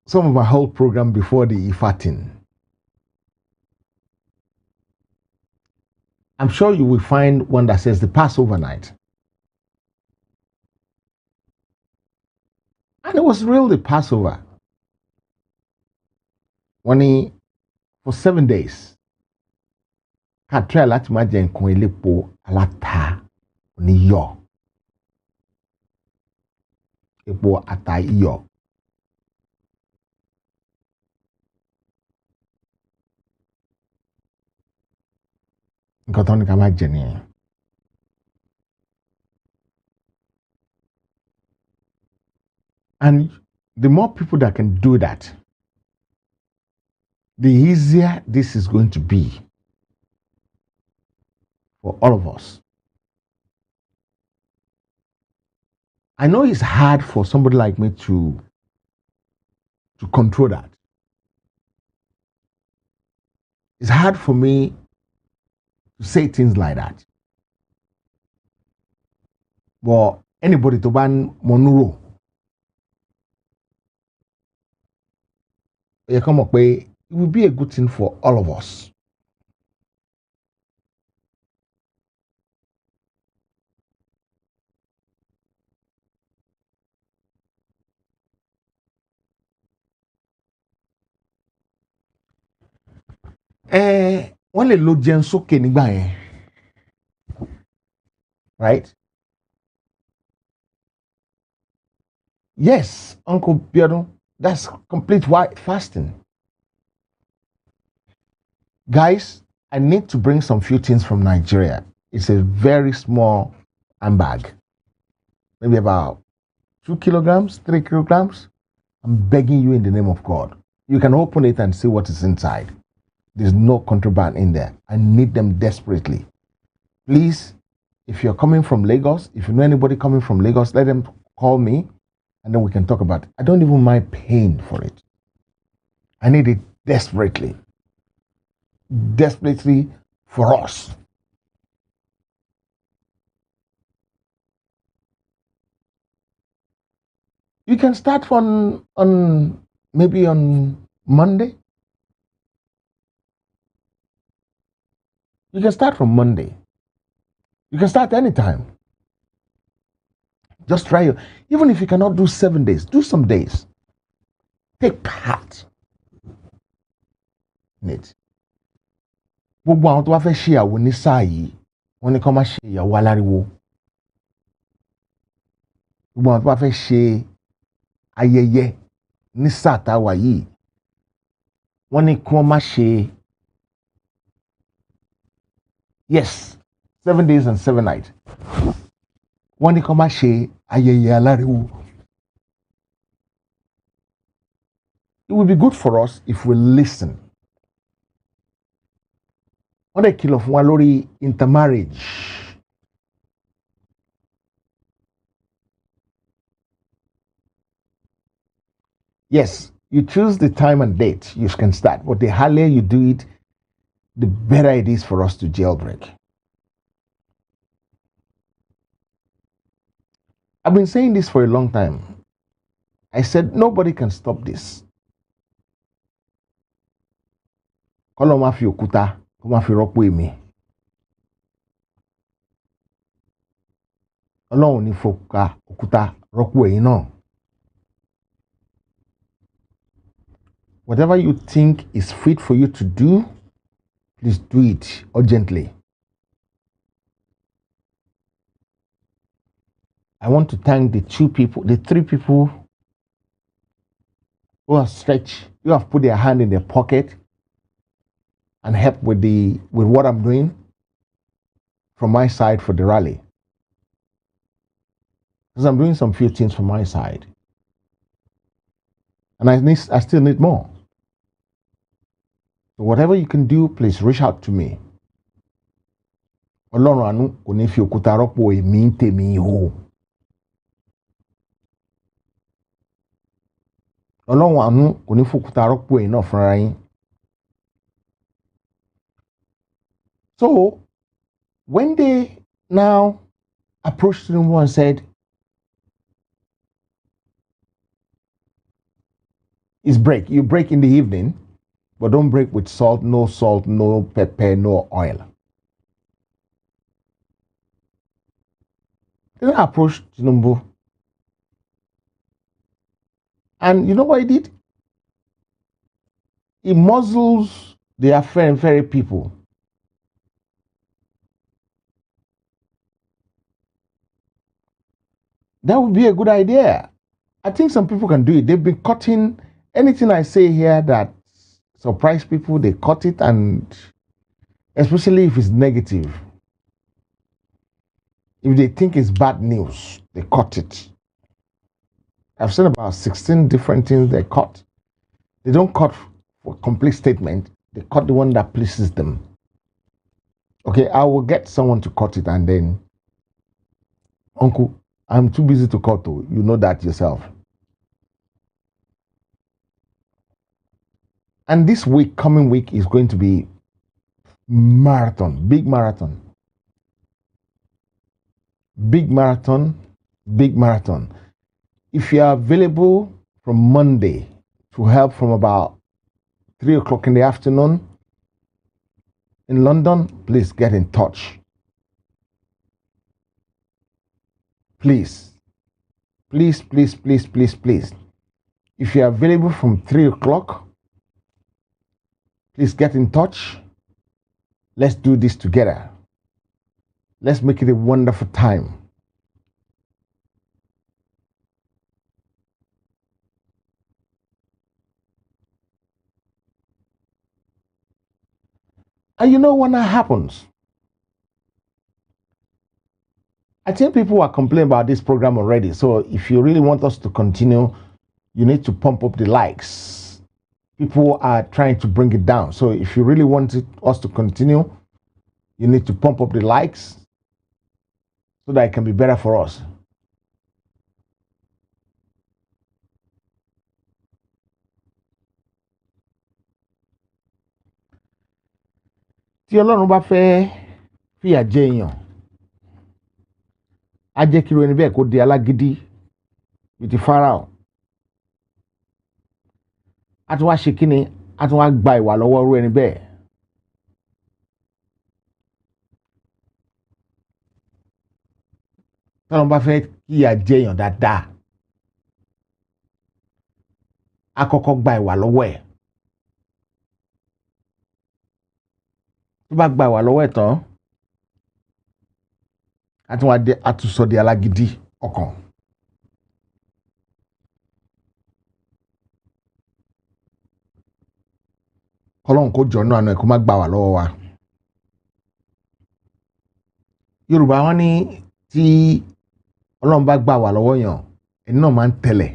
some of my whole program before the Ifatin, I'm sure you will find one that says the Passover night. And it was really Passover. For 7 days, ká try láti má jẹ nǹkan elépo aláta oníyọ̀. Epo ata iyọ̀. Nǹkan tó ní ká má jẹ nìyẹn. And the more people that can do that, the easier this is going to be for all of us. I know it's hard for somebody like me to control that. It's hard for me to say things like that. But anybody to ban monuro, you come up with, it will be a good thing for all of us. Wọ́n lè lo jẹun sókè nígbà yẹn, right? Yes, Uncle Biodun, that's complete white fasting. Guys, I need to bring some few things from Nigeria. It's a very small handbag, maybe about 2 kilograms, 3 kilograms. I'm begging you in the name of God. You can open it and see what is inside. There's no contraband in there. I need them desperately. Please, if you're coming from Lagos, if you know anybody coming from Lagos, let them call me and then we can talk about it. I don't even mind paying for it. I need it desperately. Desperately for us. You can start maybe on Monday. You can start from Monday. You can start anytime. Just try it. Even if you cannot do 7 days, do some days. Take part in it. Gbogbo àwọn tó wá fẹ́ ṣe ìyàwó ní sáà yìí, wọ́n ní kó má ṣe ìyàwó aláriwo. Gbogbo àwọn tó wá fẹ́ ṣe ayẹyẹ ní sáà tá a wà yìí, wọ́n ní kó má ṣe, yes, 7 days and 7 nights. Wọ́n ní kó má ṣe ayẹyẹ aláriwo. It will be good for us if we listen. Wọ́n dẹ̀ kìlọ̀ fún wa lórí intermarriage. Yes, you choose the time and date you can start, but the earlier you do it, the better it is for us to jailbreak. I've been saying this for a long time. I said nobody can stop this. Kọ́lọ́ máa fi òkúta kó máa fi rọ́pò èmi. Ọlọ́run ní fòkà òkúta rọ́pò ẹ̀yin náà. Whatever you think is fit for you to do, please do it urgently. I want to thank the 3 people who have put their hand in their pocket and helped with what I'm doing from my side for the rally. Because I'm doing some few things from my side. And I still need more. So whatever you can do, please reach out to me. Ọlọ́run àánú kò ní fi òkúta rọ́pò èmi ń tèmi o. Ọlọ́run àánú kò ní fi òkúta rọ́pò ẹ̀yin náà fúnra yín. So when they now approached Tinubu and said, "It's break. You break in the evening, but don't break with salt, no pepper, no oil." Then I approached Tinubu. And you know what he did? He muzzles the affair people That would be a good idea. I think some people can do it. They've been cutting anything I say here that surprise people, they cut it, and especially if it's negative. If they think it's bad news, they cut it. I've seen about 16 different things they cut. They don't cut for a complete statement. They cut the one that pleases them. Okay, I will get someone to cut it, and then, Uncle, I'm too busy to cut. You know that yourself. And this week, coming week, is going to be marathon, big marathon. Big marathon, big marathon. If you are available from Monday to help from about 3 o'clock in the afternoon in London, please get in touch. Please. Please, please, please, please, please. If you are available from 3 o'clock, please get in touch. Let's do this together. Let's make it a wonderful time. And you know when that happens, I think people are complaining about this program already. So if you really want us to continue, you need to pump up the likes. People are trying to bring it down. So if you really want us to continue, you need to pump up the likes so that it can be better for us. Tí Ọlọ́run bá fẹ́ fìyà jẹ èèyàn, á jẹ́ kí irú ẹni bẹ́ẹ̀ kó di alágídí bíi ti Fáráò. Á tún wá ṣe kíni, á tún wá gba ìwà lọ́wọ́ irú ẹni bẹ́ẹ̀. Tí Ọlọ́run bá fẹ́ fìyà jẹ èèyàn dáadáa, á kọ́kọ́ gba ìwà lọ́wọ́ ẹ̀. Tó bá gba ìwà lọ́wọ́ ẹ̀ tán, á tún sọ di alágídí ọkàn. Ọlọ́run kó jọ náà ẹ̀ kó má gbà wá lọ́wọ́ wa. Yorùbá wọn ní tí Ọlọ́run bá gbà wá lọ́wọ́ yàn, ẹni náà máa ń tẹ̀lẹ̀.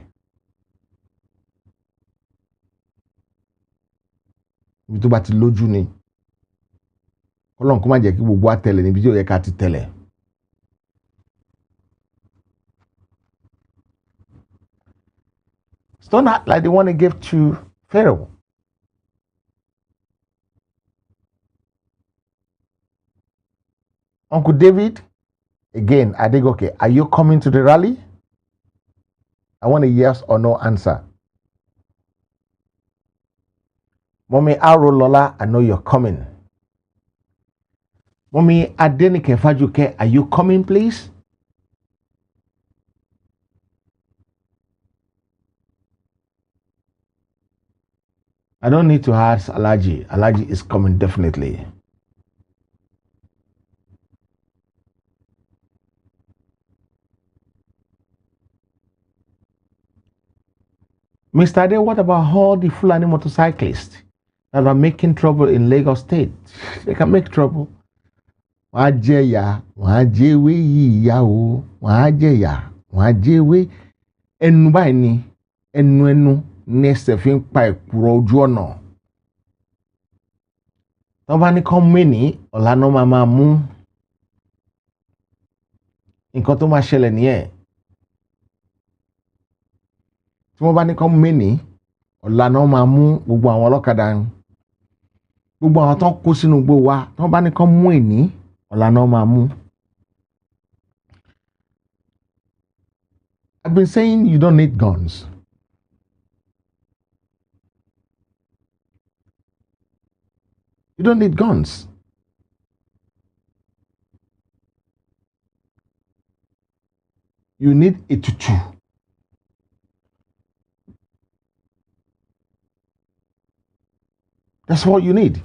Ibi tó bá ti lójú ni. Ọlọ́run kó má jẹ́ kí gbogbo wa tẹ̀lẹ̀ níbi tí ó yẹ ká ti tẹ̀lẹ̀. It's not like the one he gave to Pharaoh. Uncle David, again, Adegoke, are you coming to the rally? I want a yes or no answer. Mommy Aro Lola, I know you're coming. Mommy Adenike Fajuke, are you coming, please? I don't need to ask Alaji. Alaji is coming definitely. Mr. Ade, what about all the Fulani motorcyclists that are making trouble in Lagos State? They can make trouble. Wọ́n á jẹ̀yà, wọ́n á jẹ̀wé yìí yá o, wọ́n á jẹ̀yà, wọ́n á jẹ̀wé. Ẹnu báyìí ni, ẹnu ní ẹsẹ̀ fi ń pa èkùrọ́ ojú ọ̀nà. Tí wọ́n bá ní kán mẹ́ni, ọ̀la náà máa mú. Nǹkan tó máa ṣẹlẹ̀ nìyẹn. Tí wọ́n bá ní kán mẹ́ni, ọ̀la náà máa mú gbogbo àwọn ọlọ́kadà. Gbogbo àwọn tó ń kó sínú gbó wa, tí wọ́n bá ní kán mú ẹni, ọ̀la náà máa mú. I've been saying you don't need guns. You don't need guns. You need a tutu. That's what you need.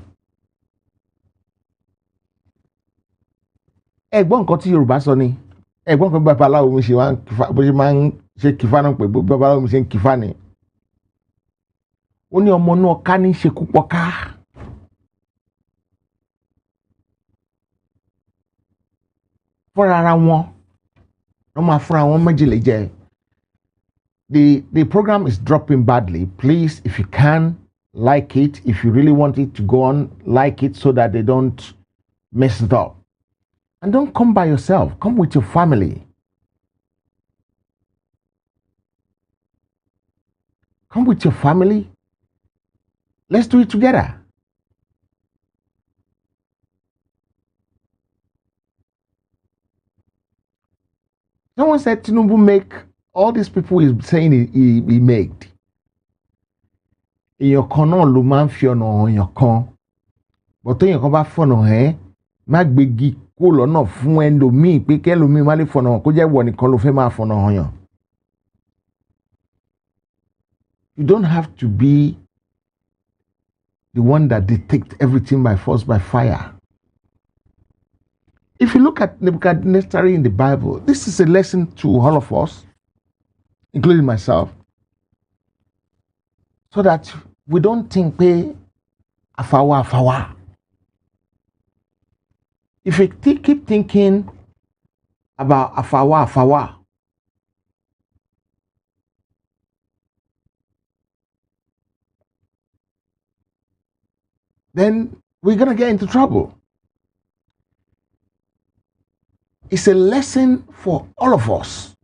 Ẹ̀gbọ́n nǹkan tí Yorùbá sọ ni, ẹ̀gbọ́n kan babaláwo mi ṣe bó ṣe máa ń ṣe kìfá náà pé babaláwo mi ṣe ń kìfá ni ó ní ọmọ náà ká ní ṣe kú pọ̀ ká. Fúnra ara wọn wọ́n máa fúnra wọn méjìlè jẹ. The program is dropping badly. Please, if you can, like it. If you really want it to go on, like it so that they don't mess it up. And don't come by yourself. Come with your family. Come with your family. Let's do it together. Someone said Tinubu make all these people is saying he made. Èèyàn kan náà ló máa ń fi ọ̀nà èèyàn kan. But téèyàn kan bá fọ̀nà ẹ́ má gbégi kó lọ́nà fún ẹlòmíì pé kẹ́lòmíì má lè fọ̀nà hàn kó jẹ́ wọ̀ nìkan ló fẹ́ máa fọ̀nà hàn yàn. You don't have to be the one that dictates everything by force, by fire. If you look at Nebuchadnezzar in the Bible, this is a lesson to all of us, including myself, so that we don't think pé afawa. If you keep thinking about afawa, then we're going to get into trouble. It's a lesson for all of us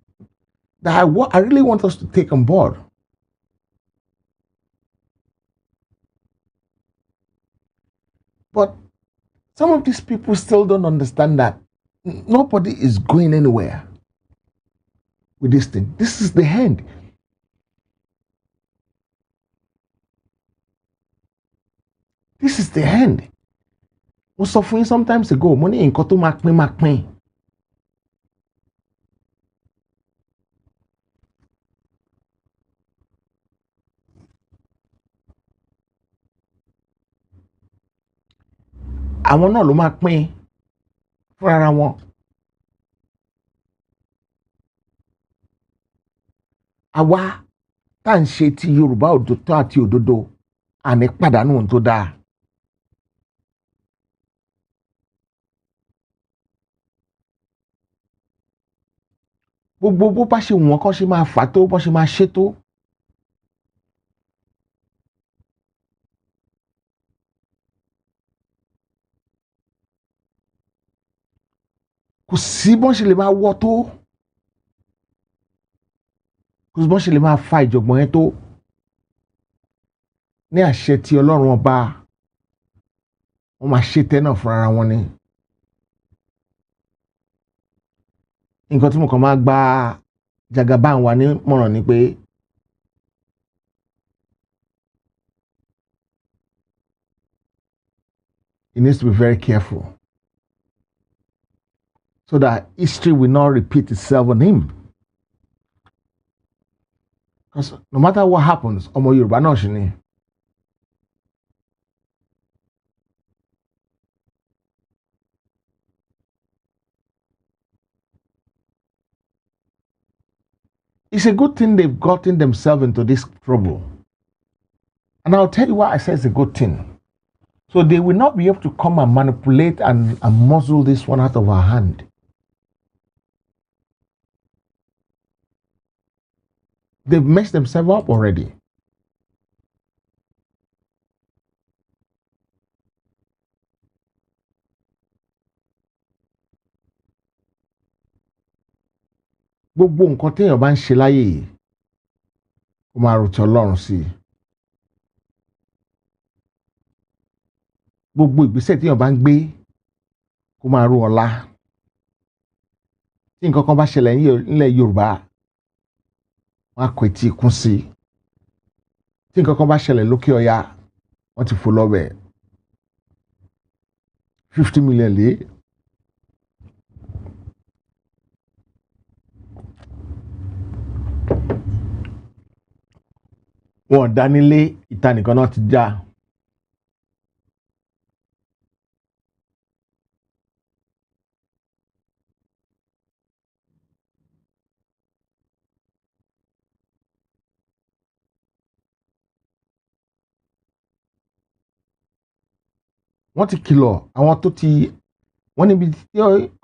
that I really want us to take on board. But some of these people still don't understand that nobody is going anywhere with this thing. This is the end. This is the end. Mo sọ fún yín sometimes ago, mo ní nǹkan tó máa pín. Àwọn náà ló máa pín fún ara wọn. Àwa tá ń ṣe ti Yorùbá òtítọ́ àti òdodo àní pàdánù ohun tó dáa. Gbogbo bó bá ṣe wọ́n kọ́ ṣe máa fà tó bó ṣe máa ṣe tó. Kò sí bọ́n ṣe lè máa wọ́ tó. Kò sí bọ́n ṣe lè máa fa ìjọ̀gbọ̀n yẹn tó. Ní àṣẹ tí Ọlọ́run ọba wọ́n máa ṣe tẹ́ náà fún ara wọn ni. Nǹkan tí mo kàn máa gba Jagaban wa ní mọ̀ràn ni pé he needs to be very careful so that history will not repeat itself on him. Because no matter what happens, ọmọ Yorùbá náà ṣì ni. It's a good thing they've gotten themselves into this trouble. And I'll tell you why I say it's a good thing. So they will not be able to come and manipulate and muzzle this one out of our hand. They've messed themselves up already. Gbogbo nǹkan téèyàn bá ń ṣe láyé yìí ó máa rò tí Ọlọ́run sí i. Gbogbo ìgbésẹ̀ téèyàn bá ń gbé kó máa rò ọ̀la. Tí nǹkan kan bá ṣẹlẹ̀ nílẹ̀ Yorùbá wọ́n á kọ etí ikún sí i. Tí nǹkan kan bá ṣẹlẹ̀ lókè ọya wọ́n ti fò lọ́bẹ̀ 50 million lé. Wọ́n dá nílé ìta nìkan náà ti já. wọ́n ti kìlọ̀ àwọn tó ti wọ́n níbi tí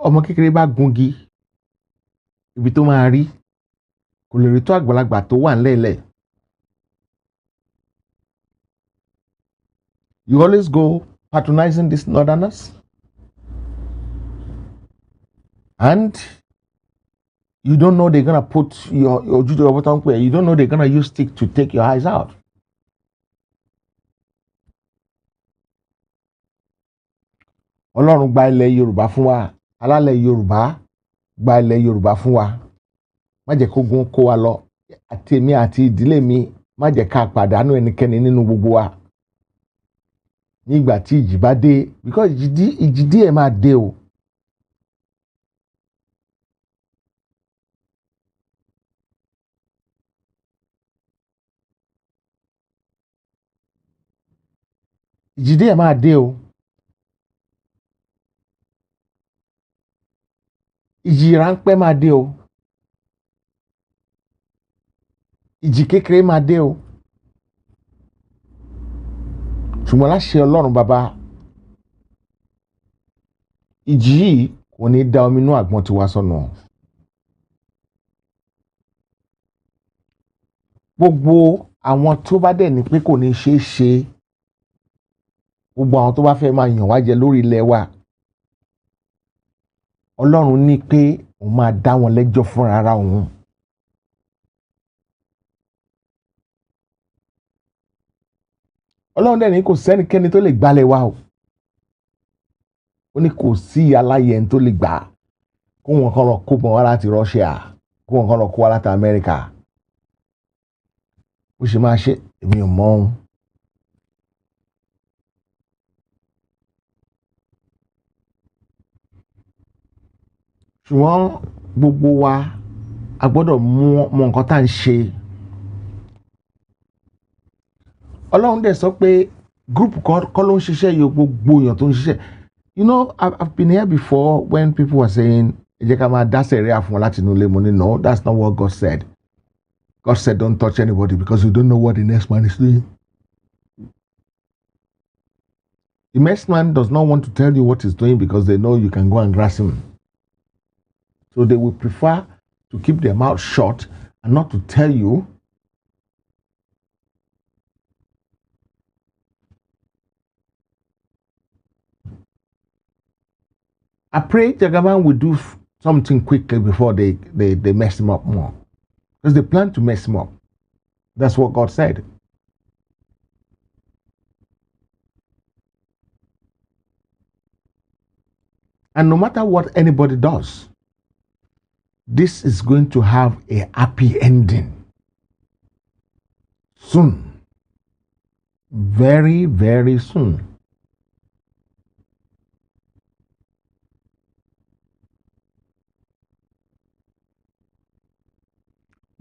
ọmọ kékeré bá gungi ibi tó máa rí kò lè rí tó àgbàlagbà tó wà ńlẹ̀ẹ́lẹ̀. You always go patronizing these northerners and you don't know they're gonna put your juju bottom where you don't know they're gonna use stick to take your eyes out. Ọlọ́run gba ilẹ̀ Yorùbá fún wa, alálẹ̀ Yorùbá gba ilẹ̀ Yorùbá fún wa. Má jẹ́ kó gun kó wa lọ, àti èmi àti ìdílé mi, má jẹ́ ká pàdánù ẹnikẹ́ni nínú gbogbo wa. Nígbà tí ìjì bá dé, because ìjì díẹ̀ máa dé o. Ìjì díẹ̀ máa dé o. Ìjì ráńpẹ́ máa dé o. Ìjì kékeré máa dé o. Ṣùgbọ́n láṣẹ Ọlọ́run bàbá, ìjì yìí kò ní da omi inú àgbọn tiwa sọnù. Gbogbo àwọn tó bá dẹ̀ ní pé kò ní ṣeé ṣe, gbogbo àwọn tó bá fẹ́ máa yàn wá jẹ lórí ilẹ̀ wa, Ọlọ́run ní pé òun máa dá wọn lẹ́jọ́ fúnra ara òun. Ọlọ́run dẹ̀ ní kò sẹ́nikẹ́ni tó lè gbálẹ̀ wa o. Ó ní kò sí aláyẹ̀ tó lè gbà kó wọn kàn lọ kó bọ̀ wá láti Russia, kó wọn kàn lọ kó wá láti America. Bó ṣe máa ṣe èmi ò mọ̀ ọ́n. Ṣùgbọ́n gbogbo wa a gbọ́dọ̀ mọ nǹkan tá à ń ṣe. Ọlọ́run dẹ̀ sọ pé group kọ́ ló ń ṣiṣẹ́ yìí, gbogbo èèyàn tó ń ṣiṣẹ́. You know, I've been here before when people were saying, ẹ jẹ́ ká máa dá sẹ̀ríà fún wọn láti inú ilé. Mo ní no, that's not what God said. God said don't touch anybody because you don't know what the next man is doing. The next man does not want to tell you what he's doing because they know you can go and grasp him. So they will prefer to keep their mouth shut and not to tell you. I pray the government will do something quickly before they mess him up more. Because they plan to mess him up. That's what God said. And no matter what anybody does, this is going to have a happy ending. Soon. Very, very soon.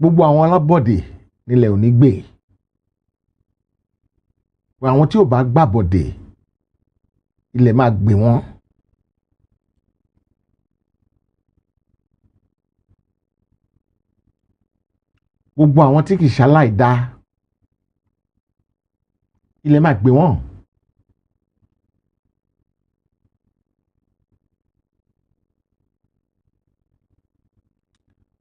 Gbogbo àwọn alábọ̀dé nílẹ̀ ò ní gbé. Àwọn tí ò bá gbàbọ̀dé ilẹ̀ máa gbé wọn. Gbogbo àwọn tí kì í ṣaláìdá ilẹ̀ máa gbé wọn.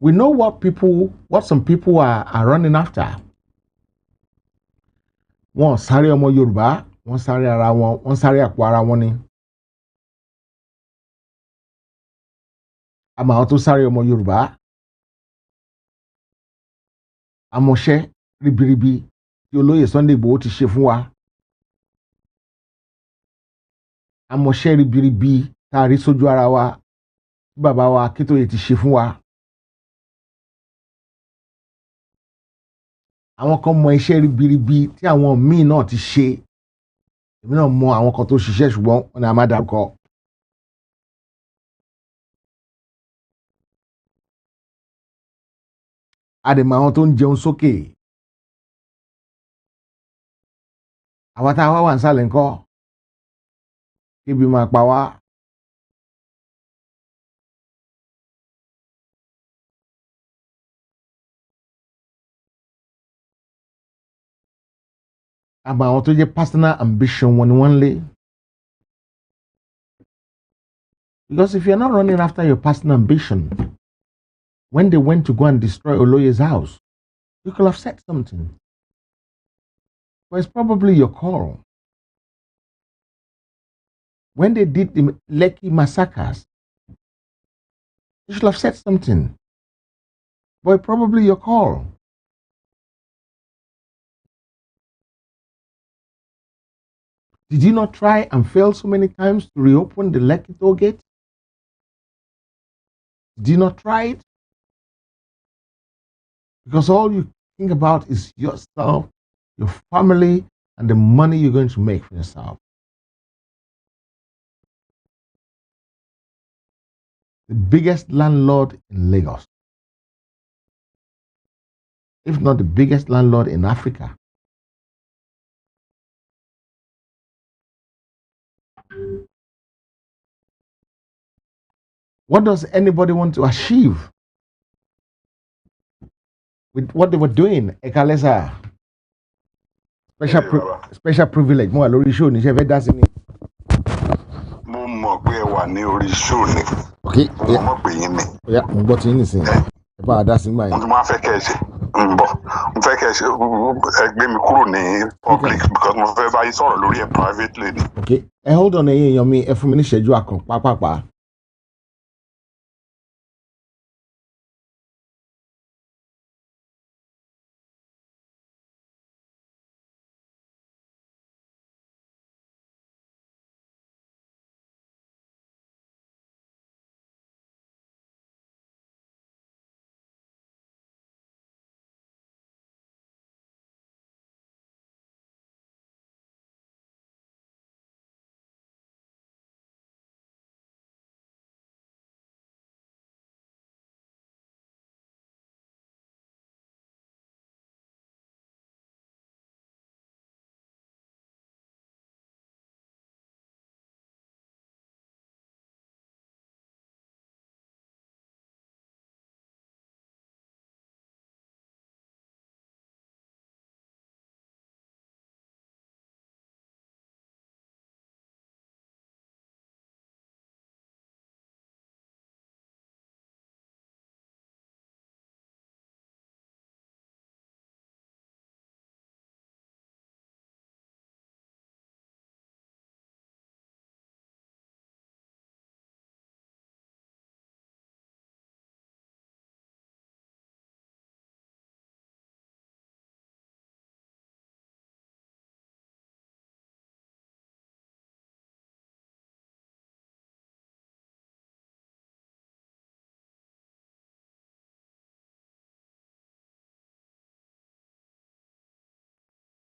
We know what some people are running after. Wọ́n sáré ọmọ Yorùbá, wọ́n sáré ara wọn, wọ́n sáré àpò ara wọn ni. Àmọ́ àwọn tó sáré ọmọ Yorùbá, àmọ̀ṣẹ́ ribiribi tí olóyè Sunday Igboho ti ṣe fún wa. Àmọ̀ṣẹ́ ribiribi tá a rí sójú ara wa tí bàbá wa Akíntóyè ti ṣe fún wa. Àwọn kan mọ iṣẹ́ ribiribi tí àwọn míì náà ti ṣe. Èmi náà mọ àwọn kan tó ṣiṣẹ́ ṣùgbọ́n wọn ni a máa dárúkọ. Àdèmọ̀ àwọn tó ń jẹun sókè. Àwa tá a wá wà nísàlẹ̀ ńkọ́? Kébi máa pa wá. Àmọ́ àwọn tó jẹ́ personal ambition wọn ni wọ́n ń lé. Because if you're not running after your personal ambition, when they went to go and destroy Oloye's house, you could have said something. But it's probably your call. When they did the Lekki massacres, you should have said something. But it's probably your call. Did you not try and fail so many times to reopen the Lekki toll gate? Did you not try it? Because all you think about is yourself, your family, and the money you're going to make for yourself. The biggest landlord in Lagos, if not the biggest landlord in Africa. What does anybody want to achieve with what they were doing? Ekalesa, special privilege. Mo wà lórí show ní ṣe fẹ́ dá sí ni. Mo mọ̀ pé ẹ wà ní orí show ni. Okay. Mo mọ̀ pé yín ni. Oya, mo gbọ́ tí yín nìsín. Ẹ bá a dá sí gbà yín. Mo tún máa fẹ́ kẹ́ ẹ ṣe. Mo fẹ́ kẹ́ ẹ ṣe ẹ gbé mi kúrò ní public because mo fẹ́ bá yín sọ̀rọ̀ lórí ẹ̀ privately ni. Okay. Ẹ hold on ẹ̀yin èèyàn mi, ẹ fún mi ní ìṣẹ́jú àkàn pápápá.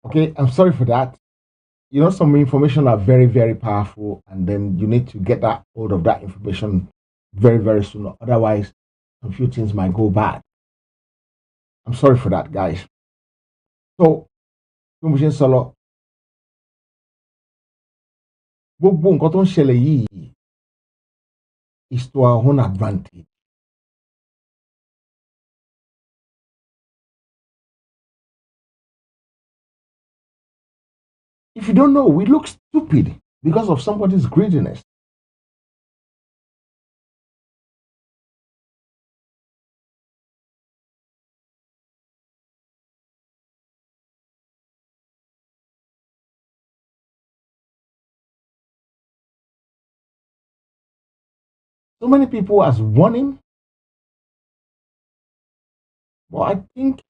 Okay, I'm sorry for that. You know, some information are very, very powerful, and then you need to get that hold of that information very, very soon. Otherwise, a few things might go bad. I'm sorry for that, guys. So, Komishin Solo, gbogbo nǹkan tó ń ṣẹlẹ̀ yìí is to our own advantage. If you don't know, we look stupid because of somebody's greediness. So many people has won him, but I think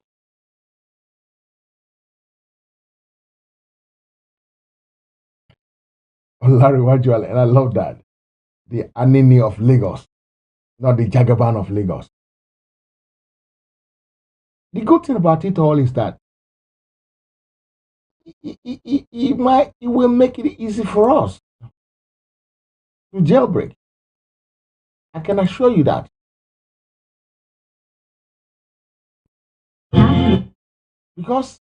Larry Wajuale, and I love that. The Anini of Lagos, not the Jagaban of Lagos. The good thing about it all is that it will make it easy for us to jailbreak. I can assure you that. Because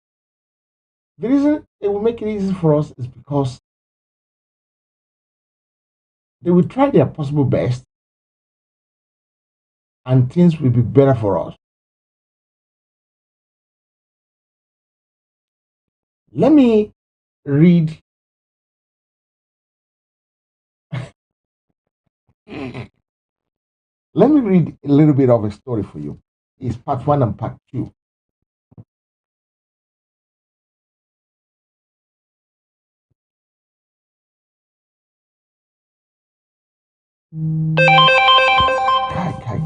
the reason it will make it easy for us is because they will try their possible best and things will be better for us. Let me read Let me read a little bit of a story for you. It's part 1 and part 2. Kai.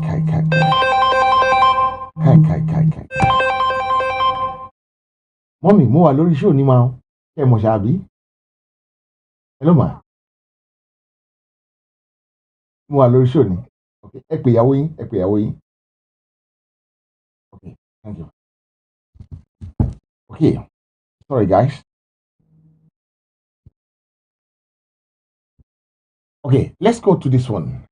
Mommy, mo wà lórí show ni ma o. Ṣé mo ṣàbí? Hello ma. Mo wà lórí show ni. Okay, ẹ pè ìyàwó yín. Okay, thank you. Okay, sorry guys. Okay, let's go to this one.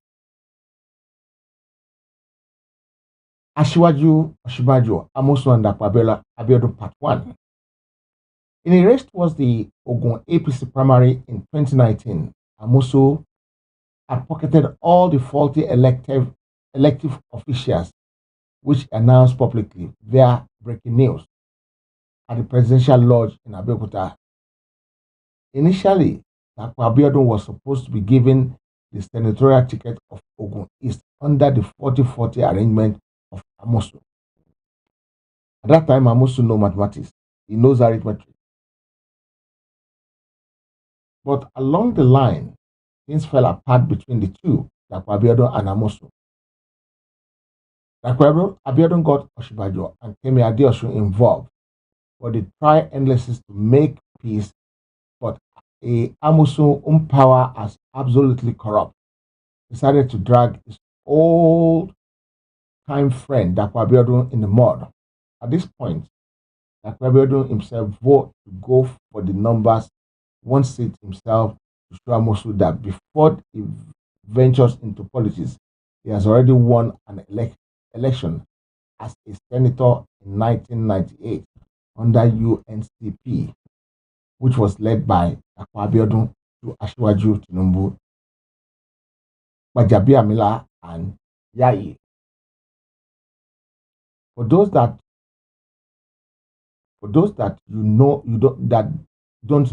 Aṣíwájú Ọ̀ṣínbàjò, Amosun and Dapo Abiodun part 1. In a race towards the Ogun APC primary in 2019, Amosun had pocketed all the faulty elective officials, which announced publicly via breaking news at the presidential lodge in Abeokuta. Initially, Dapo Abiodun was supposed to be given the senatorial ticket of Ogun East under the 40-40 arrangement of Amosun. At that time, Amosun knows mathematics. He knows arithmetic. But along the line, things fell apart between the two, Dapo Abiodun and Amosun. Dapo Abiodun got Ọ̀ṣínbàjò and Kemi Adeosun involved, but they tried endlessly to make peace, but Amosun, power as absolutely corrupt, decided to drag his old-time friend Dapo Abiodun in the mud. At this point, Dapo Abiodun himself voted to go for the numbers, one seat himself, to show Amosun that before he ventures into politics, he has already won an election as a senator in 1998 under UNCP, which was led by Dapo Abiodun to Aṣíwájú Tinubu, Gbajabiamila, and Yayi. For those that don't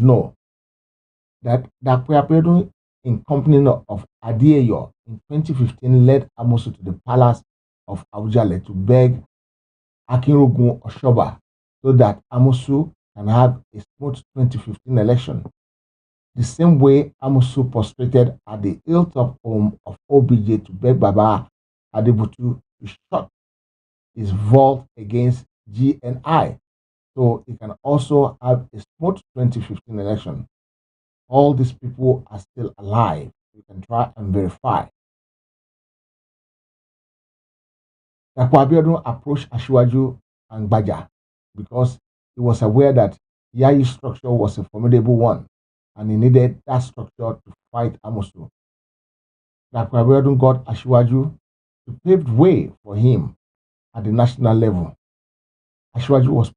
know, that Dapo Abiodun, in company of Adeoyo, in 2015 led Amosun to the palace of Awujale to beg Akinrogun Oshoba so that Amosun can have a smooth 2015 election. The same way Amosun prostrated at the hilltop home of OBJ to beg Baba Adebutu to shut his vault against GNI so he can also have a smooth 2015 election. All these people are still alive. You can try and verify. Dapo Abiodun approached Aṣíwájú and Gbaja because he was aware that Yayi's structure was a formidable one and he needed that structure to fight Amosun. Dapo Abiodun got Aṣíwájú to pave way for him at the national level. Aṣíwájú was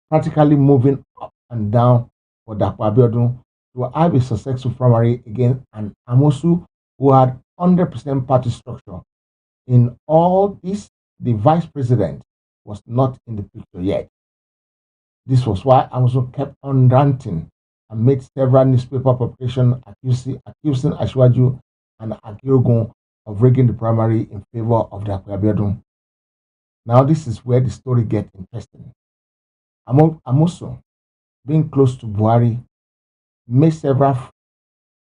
practically moving up and down for Dapo Abiodun to have a successful primary against an Amosun who had 100% party structure. In all this, the vice president was not in the picture yet. This was why Amosun kept on ranting and made several newspaper publications accusing Aṣíwájú and Akinrogun of rigging the primary in favor of Dapo Abiodun. Now this is where the story gets interesting. Amosun, being close to Buhari, made several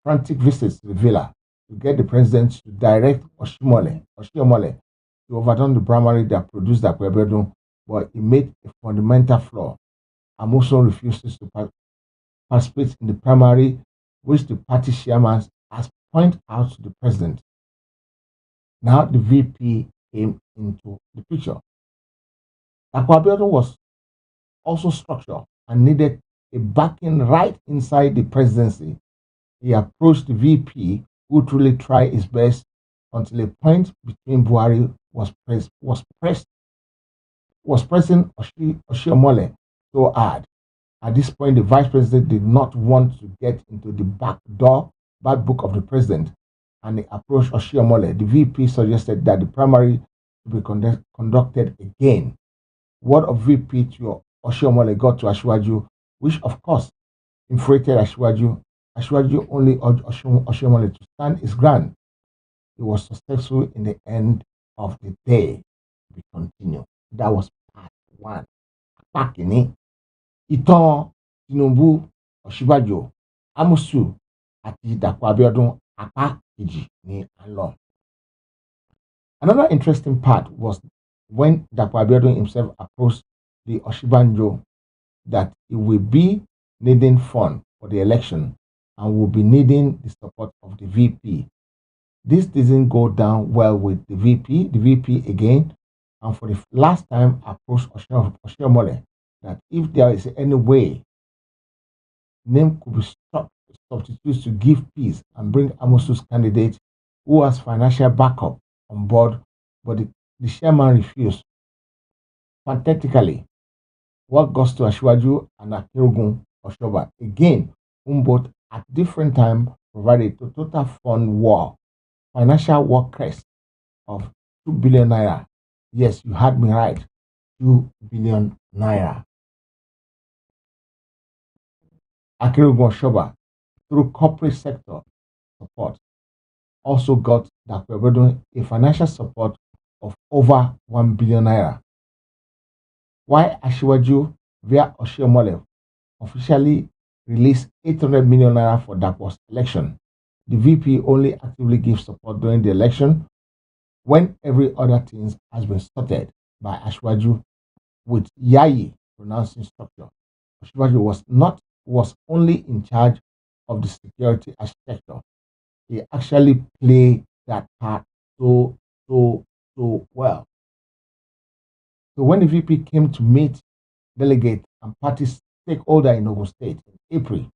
frantic visits to the villa to get the president to direct Oshiomhole to overturn the primary that produced Dapo Abiodun, but he made a fundamental flaw. Amosun refuses to participate in the primary, which the party chairman has pointed out to the president. Now the VP came into the picture. Dapo Abiodun was also structured and needed a backing right inside the presidency. He approached the VP, who truly tried his best until a point between Buhari was pressing Oshiomhole so hard. At this point, the vice president did not want to get into the back book of the president, and he approached Oshiomhole. The VP suggested that the primary should be conducted again. Word of VP to Oshiomhole got to Aṣíwájú, which of course infuriated Aṣíwájú. Aṣíwájú only urged Oshiomhole to stand his ground. he was successful in the end of the day. We continue. That was part one. Apá kìíní. Ìtàn Tinubu, Ọ̀ṣínbàjò, Àmùsù àti Dàpọ̀ Abíọ́dún apá kejì ni à ń lọ. Another interesting part was when Dàpọ̀ Abíọ́dún himself approached the Ọ̀ṣínbàjò that he will be needing funds for the election and will be needing the support of the VP. This didn't go down well with the VP. The VP again, and for the last time, approached Oshiomole that if there is any way name could be substituted to give peace and bring Amosu's candidate who has financial backup on board, but the chairman refused. Pathetically, what goes to Ashwaju and Akirogun Oshoba again, whom both at different times provided a total fund war, financial war crest of 2 billion naira. Yes, you heard me right, 2 billion naira. Akirogun Oshoba, through corporate sector support, also got a financial support of over 1 billion naira. Why Ashwaju via Oshiomole officially released 800 million naira for Dapo's election. The VP only actively gives support during the election when every other thing has been sorted by Ashwaju with Yayi pronouncing structure. Ashwaju was only in charge of the security architecture. He actually played that part so well. So when the VP came to meet delegates and party stakeholders in Ogun State in April,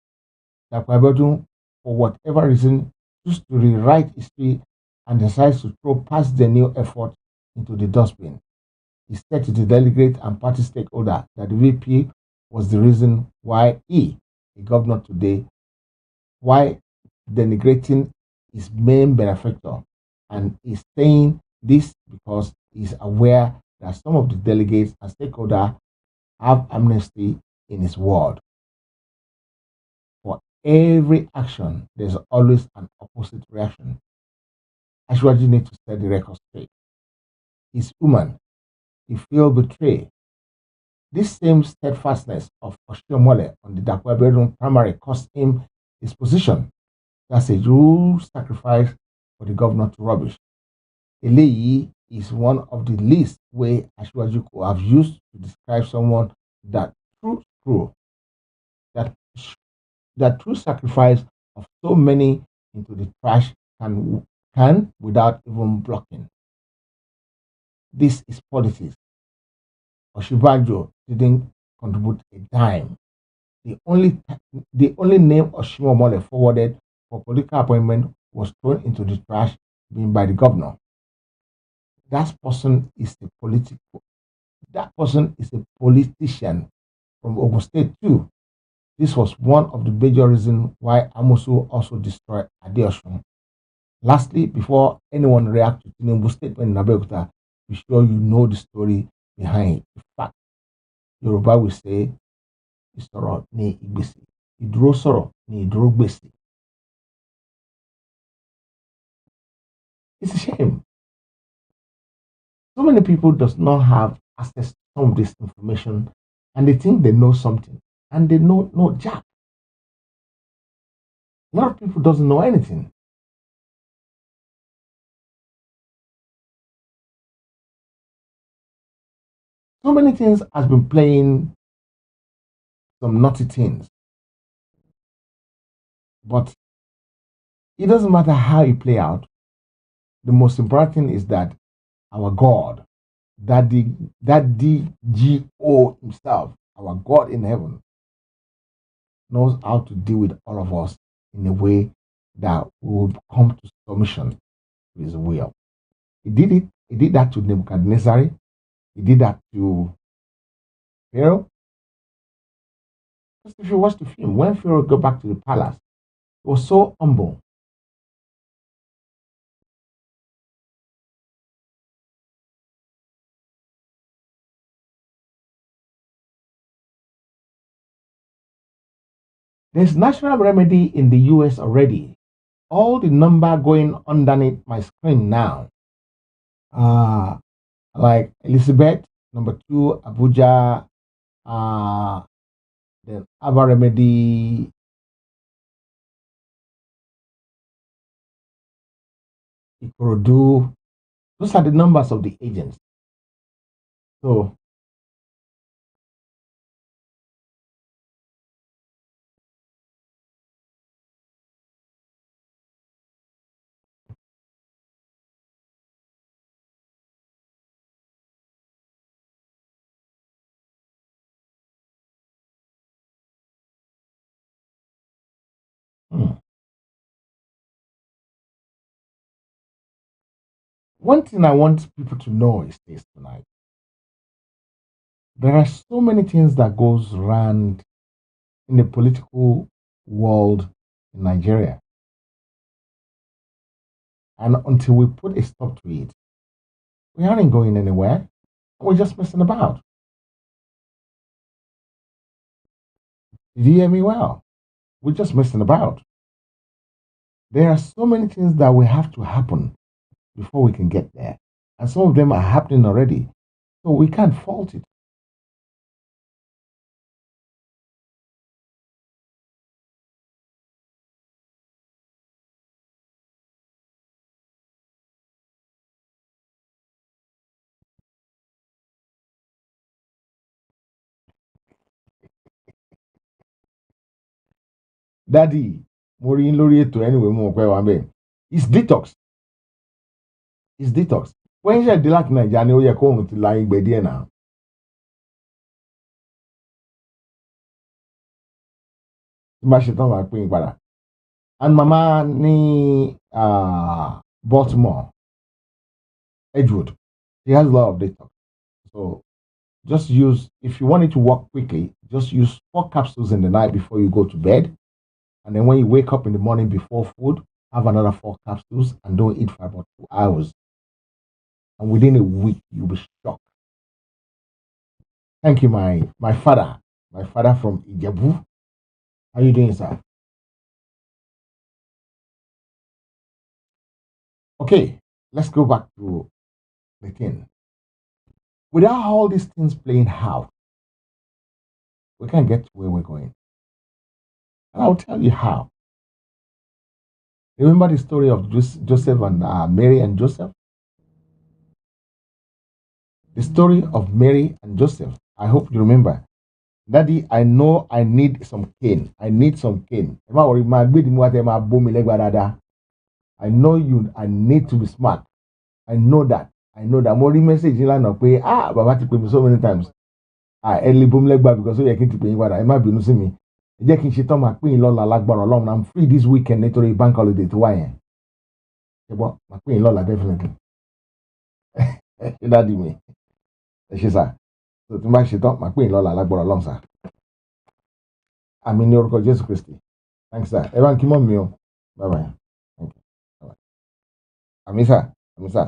Dàpọ̀ Abíọ́dún, for whatever reason, chose to rewrite history and decides to throw past the new effort into the dustbin. He said to the delegate and party stakeholder that the VP was the reason why he, the governor today, why denigrating his main benefactor, and is saying this because he is aware that some of the delegates and stakeholders have amnesty in his ward. For every action, there's always an opposite reaction. Ashwaji needs to set the record straight. He's human. He feels betrayed. This same steadfastness of Oshiomole on the Dàpọ̀ Abíọ́dún primary cost him his position. That's a huge sacrifice for the governor to rubbish. Eléyìí is one of the least way Ashwaju could have used to describe someone that true sacrifice of so many into the trash can without even blocking. This is politics. Ọ̀ṣínbàjò didn't contribute a dime. The only name Oshiomole forwarded for political appointment was thrown into the trash, being by the governor. That person is a politician from Ogun State too. This was one of the major reasons why Amosu also destroyed Adeosun. Lastly, before anyone reacts to Tinubu's statement in Abeokuta, be sure you know the story behind it. In fact, Yoruba will say, ìsọ̀rọ̀ ni ìgbésí, ìdúró sọ̀rọ̀ ni ìdúró gbèsè. It's a shame. So many people does not have access to some of this information, and they think they know something, and they know no jack. A lot of people doesn't know anything. So many things has been playing some naughty things, but it doesn't matter how you play out. The most important thing is that our God, that DGO himself, our God in heaven, knows how to deal with all of us in a way that we will come to submission to his will. He did it. He did that to Nebuchadnezzar. He did that to Pharaoh. Just if you watch the film, when Pharaoh got back to the palace, he was so humble. There's natural remedy in the US already. all the number going underneath my screen now. Like Elizabeth, number 2, Abuja, then Aba Remedy, Ikorodu. Those are the numbers of the agents. So one thing I want people to know is this tonight. There are so many things that goes around in the political world in Nigeria. And until we put a stop to it, we aren't going anywhere. We're just messing about. Did you hear me well? We're just messing about. There are so many things that will have to happen before we can get there. And some of them are happening already. So we can't fault it. Daddy, mo rí yín lórí ètò anyway mo mọ̀ pé wà bẹ́ẹ̀. It's detox. It's detox. Wọ́n ń ṣẹ̀dí láti Nàìjíríà ni ó yẹ kó òun ti la ìgbẹ́ díẹ̀ náà. Tí máa ṣe tán máa pín in padà. And mama ní Baltimore, Edgewood, she has a lot of detox. So just use, if you want it to work quickly, just use 4 capsules in the night before you go to bed. And then when you wake up in the morning before food, have another 4 capsules and don't eat for about 2 hours. And within a week, you'll be shocked. Thank you, my father from Ijebu. How you doing, sir? Okay, let's go back to the thing. Without all these things playing out, we can't get to where we're going. And I'll tell you how. Remember the story of Joseph and Mary and Joseph? The story of Mary and Joseph. I hope you remember. Daddy, I know I need some cane. I need some cane. I know you. I need to be smart. I know that. More message in line pé bàbá ti pè mí so many times. Early boom leg back because you can keep paying padà. Ẹ má bínú sí mi. Ẹ jẹ́ kí n ṣe tán máa pín in lọ́la lágbára Ọlọ́run. I'm free this weekend nítorí bank holiday tó wà yẹn. Ṣé bọ́ máa pín in lọ́la definitely. Ṣé dáàdi mi? Ẹ ṣe sá. So tí n bá ṣe tán máa pín in lọ́la lágbára Ọlọ́run sá. Àmì ní orúkọ Jésù Kristi. Thanks sir. Ẹ bá ń kí mọ́ mi o. Bye bye. Thank you. Bye bye. Àmì sá. Àmì sá.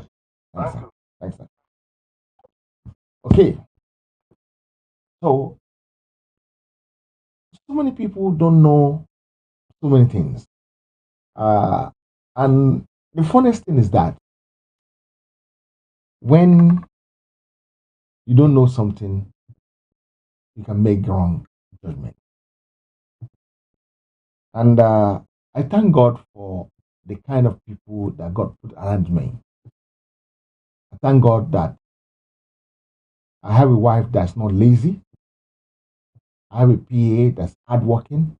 Thanks sir. Thanks sir. Okay. So many people don't know so many things. And the funniest thing is that when you don't know something, you can make wrong judgment. And I thank God for the kind of people that God put around me. I thank God that I have a wife that's not lazy. I have a PA that's hardworking.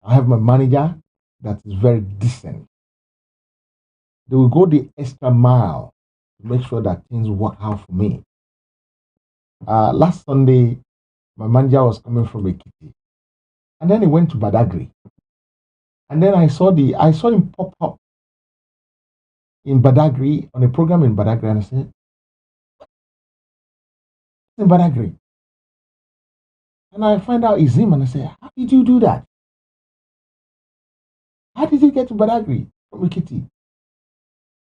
I have my manager that is very decent. They will go the extra mile to make sure that things work out for me. Last Sunday, my manager was coming from Ekiti, and then he went to Badagry. And then I saw him pop up in Badagry on a program in Badagry, and I said, "In Badagry." And I find out it's him, and I say, "How did you do that? How did you get to Badagry from Ekiti?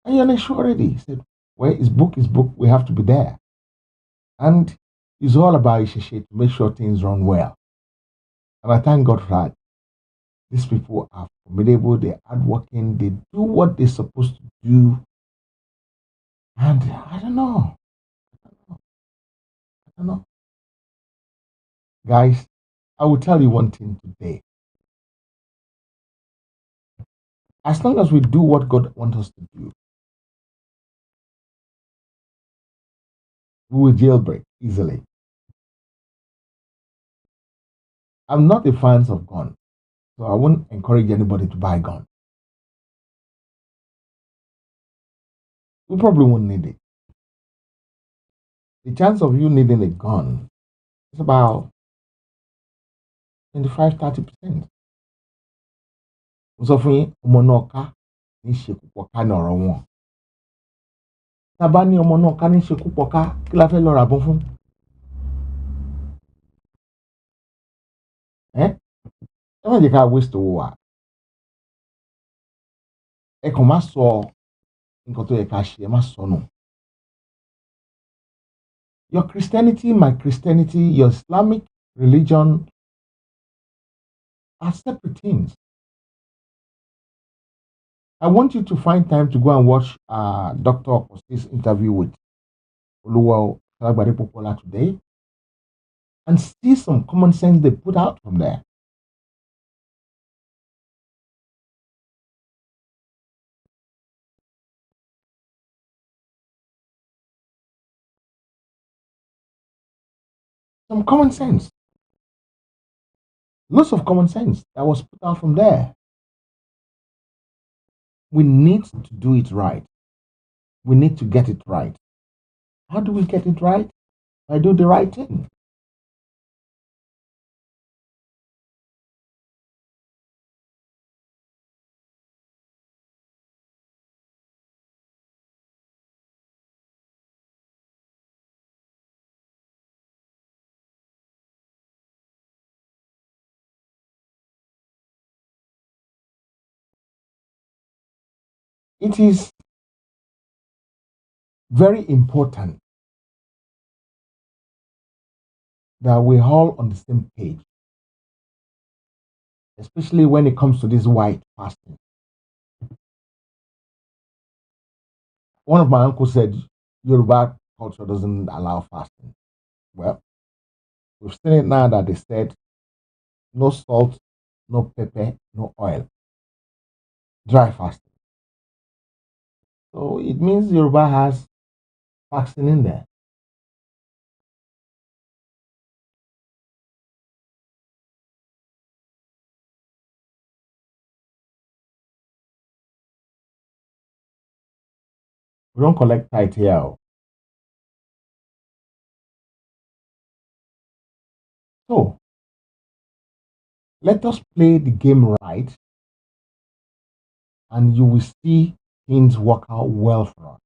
And you're not sure already?" He said, "Well, his book. We have to be there." And it's all about Isheshe to make sure things run well. And I thank God for that. These people are formidable, they're hardworking, they do what they're supposed to do. And I don't know. I don't know. Guys, I will tell you one thing today. As long as we do what God wants us to do, we will jailbreak easily. I'm not a fan of gun, so I won't encourage anybody to buy a gun. We probably won't need it. The chance of you needing a gun is about 25-30%. Mo sọ fún yín, ọmọ náà ká ní ṣekú pọ̀ ká ní ọ̀rọ̀ wọn. Tá a bá ní ọmọ náà ká ní ṣekú pọ̀ ká, kí la fẹ́ lọ rà bọ́n fún? Ẹ má jẹ́ ká waste owó wa. Ẹ kàn má sọ nǹkan tó yẹ ká ṣe, ẹ má sọnù. Your Christianity, my Christianity, your Islamic religion are separate things. I want you to find time to go and watch Dr. Okoste's interview with Oluwa Salagbade Popola today and see some common sense they put out from there. Some common sense. Lots of common sense that was put out from there. We need to do it right. We need to get it right. How do we get it right? I do the right thing. It is very important that we're all on the same page, especially when it comes to this white fasting. One of my uncles said Yoruba culture doesn't allow fasting. Well, we've seen it now that they said no salt, no pepper, no oil, dry fasting. So it means Yoruba has fasting in there. We don't collect tithe here. So let us play the game right, and you will see things work out well for us.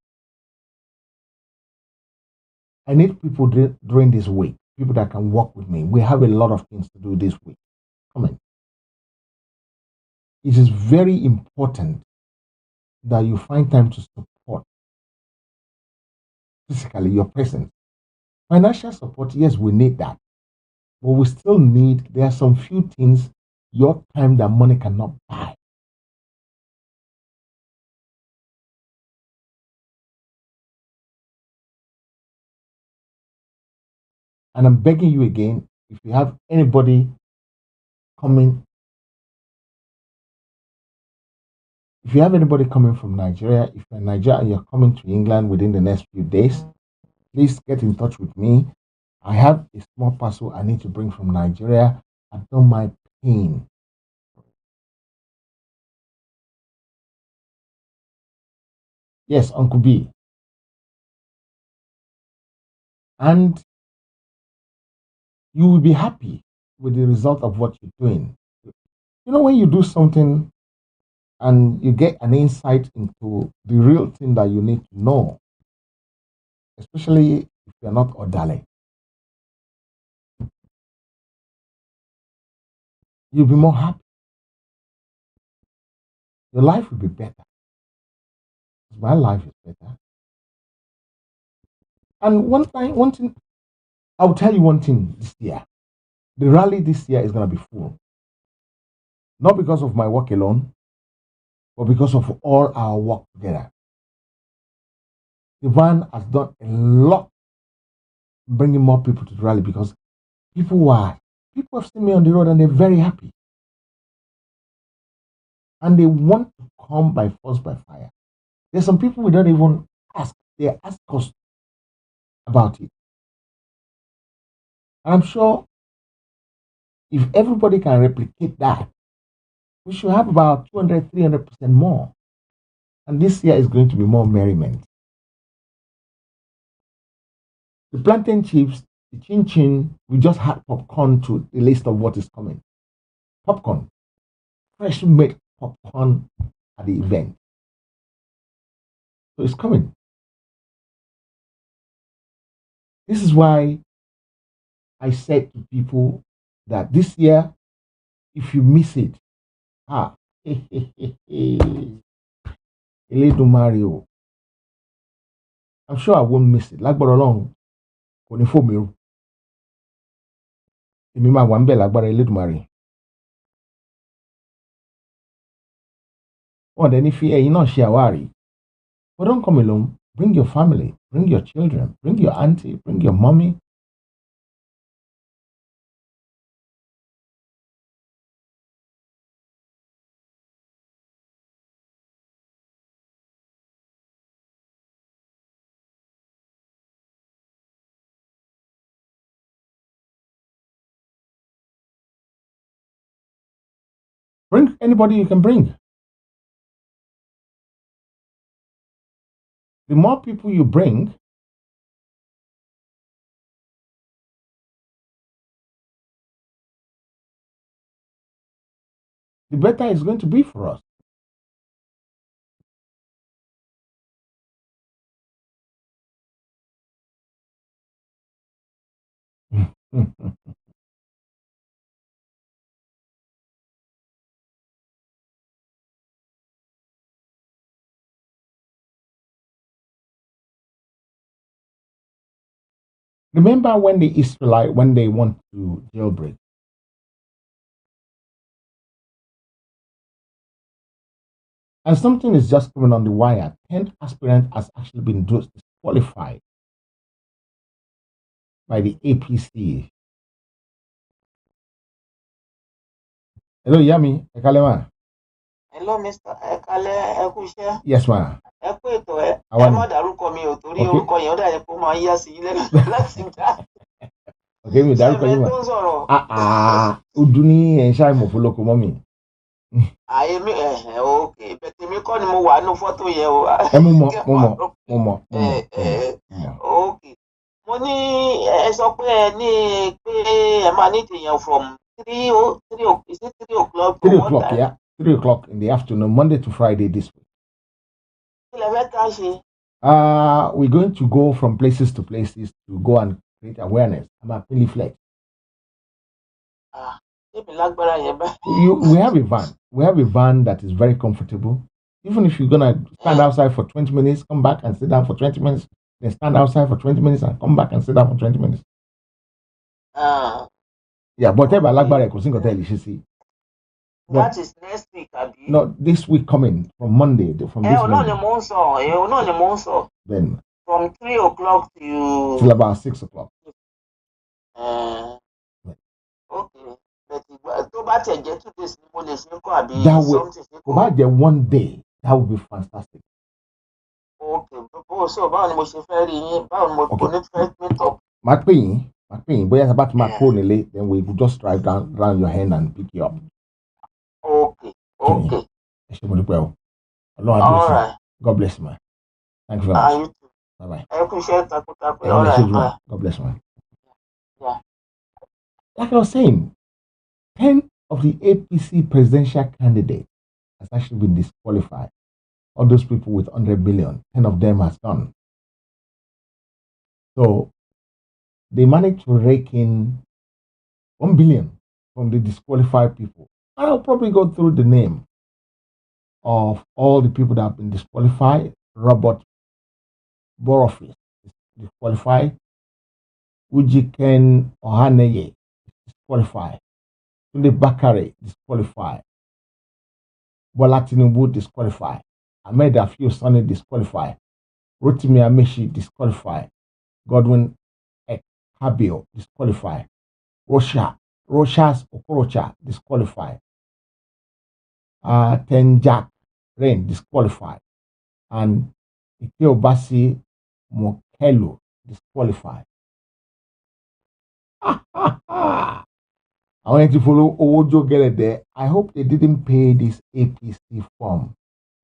I need people during this week, people that can work with me. We have a lot of things to do this week. Come on. It is very important that you find time to support physically your presence. Financial support, yes, we need that. But we still need, there are some few things, your time that money cannot buy. And I'm begging you again, if you have anybody coming, if you have anybody coming from Nigeria, if you're in Nigeria and you're coming to England within the next few days, please get in touch with me. I have a small parcel I need to bring from Nigeria. I don't mind paying. Yes, Uncle B. And you will be happy with the result of what you're doing. You know, when you do something and you get an insight into the real thing that you need to know, especially if you're not orderly, you'll be more happy. Your life will be better. My life is better. And one thing, I'll tell you one thing this year. The rally this year is going to be full. Not because of my work alone, but because of all our work together. The van has done a lot bringing more people to the rally because people have seen me on the road and they're very happy. And they want to come by force, by fire. There's some people we don't even ask. They ask us about it. And I'm sure if everybody can replicate that, we should have about 200, 300% more. And this year is going to be more merriment. The plantain chips, the chin chin, we just had popcorn to the list of what is coming. Popcorn, fresh made popcorn at the event. So it's coming. This is why I said to people that this year, if you miss it, Mario, I'm sure I won't miss it. Like but along, kò ní fò mí rú. Èmi máa wà ń bẹ̀ lágbára Elédùmarè. Wọ́n dẹ̀ ní fi ẹ̀yin náà ṣe àwárí. But don't come alone. Bring your family, bring your children, bring your auntie, bring your mommy. Bring anybody you can bring. The more people you bring, the better it's going to be for us. Remember when the Israelites, when they want to jailbreak, and something is just coming on the wire, 10 aspirants has actually been disqualified by the APC. Hello, Yami. Hello, Mr. Ekale Ekushe. Yes, ma'am. Ètò ẹ má dárúkọ mi ò torí orúkọ yẹn ó dà yẹn kó máa yá sí ilé láti dá. Okay, mi dárúkọ yín mà. Ṣé ẹ tó ń sọ̀rọ̀? Odu ní ẹ̀ ń ṣáà mọ̀ fún lóko mọ́ mi. Àyè mi okay, bẹ̀tẹ̀ mi kọ́ ni mo wà nínú fọ́tò yẹn o. Ẹ mú mọ̀. Okay. Mo ní ẹ sọ pé ẹ ní pé ẹ máa ní ìdèyàn from 3 o'clock. 3 o'clock, yeah. 3 o'clock in the afternoon, Monday to Friday this week. We're going to go from places to places to go and create awareness. I'm a really flex. We have a van. We have a van that is very comfortable. Even if you're gonna stand outside for 20 minutes, come back and sit down for 20 minutes, then stand outside for 20 minutes and come back and sit down for 20 minutes. Yeah, but that is next week, Abi. No, this week coming from Monday. From this Monday. Then from 3 o'clock till about 6 o'clock. Okay. That would be one day. That would be fantastic. Okay. So báwo ni mo ṣe fẹ́ rí yín? Báwo ni mo ní fẹ́ meet up? Máa pè yín. Bóyá about máa kúrò nílé, then we will just drive down your hand and pick you up. Okay. All right. God bless you, man. Thank you very much. Bye-bye. God bless you, man. Yeah. Like I was saying, 10 of the APC presidential candidates has actually been disqualified. All those people with 100 billion, 10 of them has gone. So they managed to rake in 1 billion from the disqualified people. I'll probably go through the name of all the people that have been disqualified. Robert Borofis is disqualified. Ujiken Ohaneye disqualified. Tunde Bakare disqualified. Bola Tinubu disqualified. Ahmed Afiu Sani disqualified. Rotimi Amechi disqualified. Godwin Ekabio disqualified. Rochas Okorocha disqualified. Tenjak Rain disqualified. And Ikeobasi Mokelu disqualified. I want to follow Ojo Gele there. I hope they didn't pay this APC form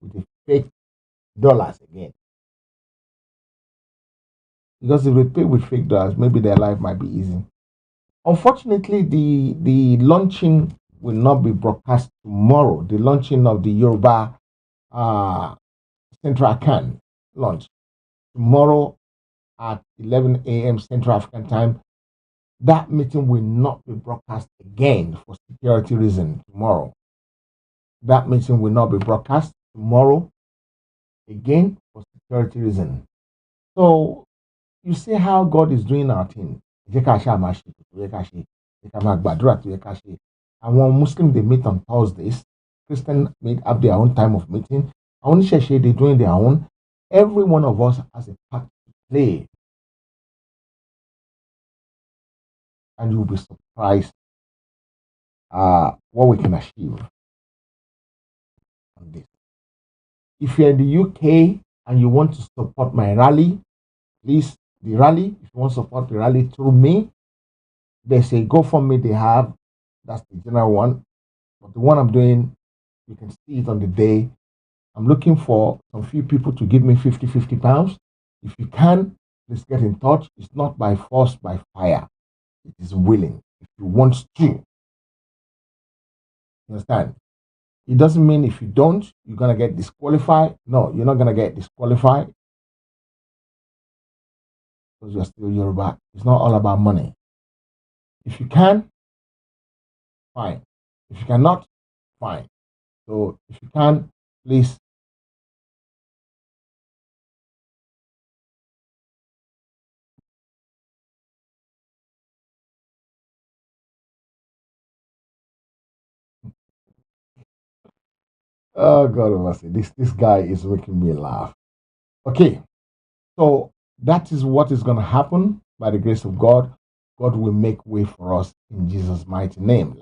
with the fake dollars again. Because if they pay with fake dollars, maybe their life might be easy. Unfortunately, the launching will not be broadcast tomorrow. The launching of the Yoruba Central African launch tomorrow at 11 a.m. Central African time. That meeting will not be broadcast again for security reasons tomorrow. That meeting will not be broadcast tomorrow again for security reasons. So you see how God is doing our thing. And when Muslims they meet on Thursdays, Christians have their own time of meeting. And when they're doing their own, every one of us has a part to play. And you'll be surprised what we can achieve on this. If you're in the UK and you want to support my rally, please, the rally, if you want to support the rally through me, there's a GoFundMe they have. That's the general one. But the one I'm doing, you can see it on the day. I'm looking for some few people to give me 50 pounds. If you can, please get in touch. It's not by force, by fire. It is willing. If you want to. You understand? It doesn't mean if you don't, you're going to get disqualified. No, you're not going to get disqualified. Because you're still Yoruba. It's not all about money. If you can, fine. If you cannot, fine. So if you can, please. Oh God of mercy, this guy is making me laugh. Okay, so that is what is going to happen by the grace of God. God will make way for us in Jesus' mighty name.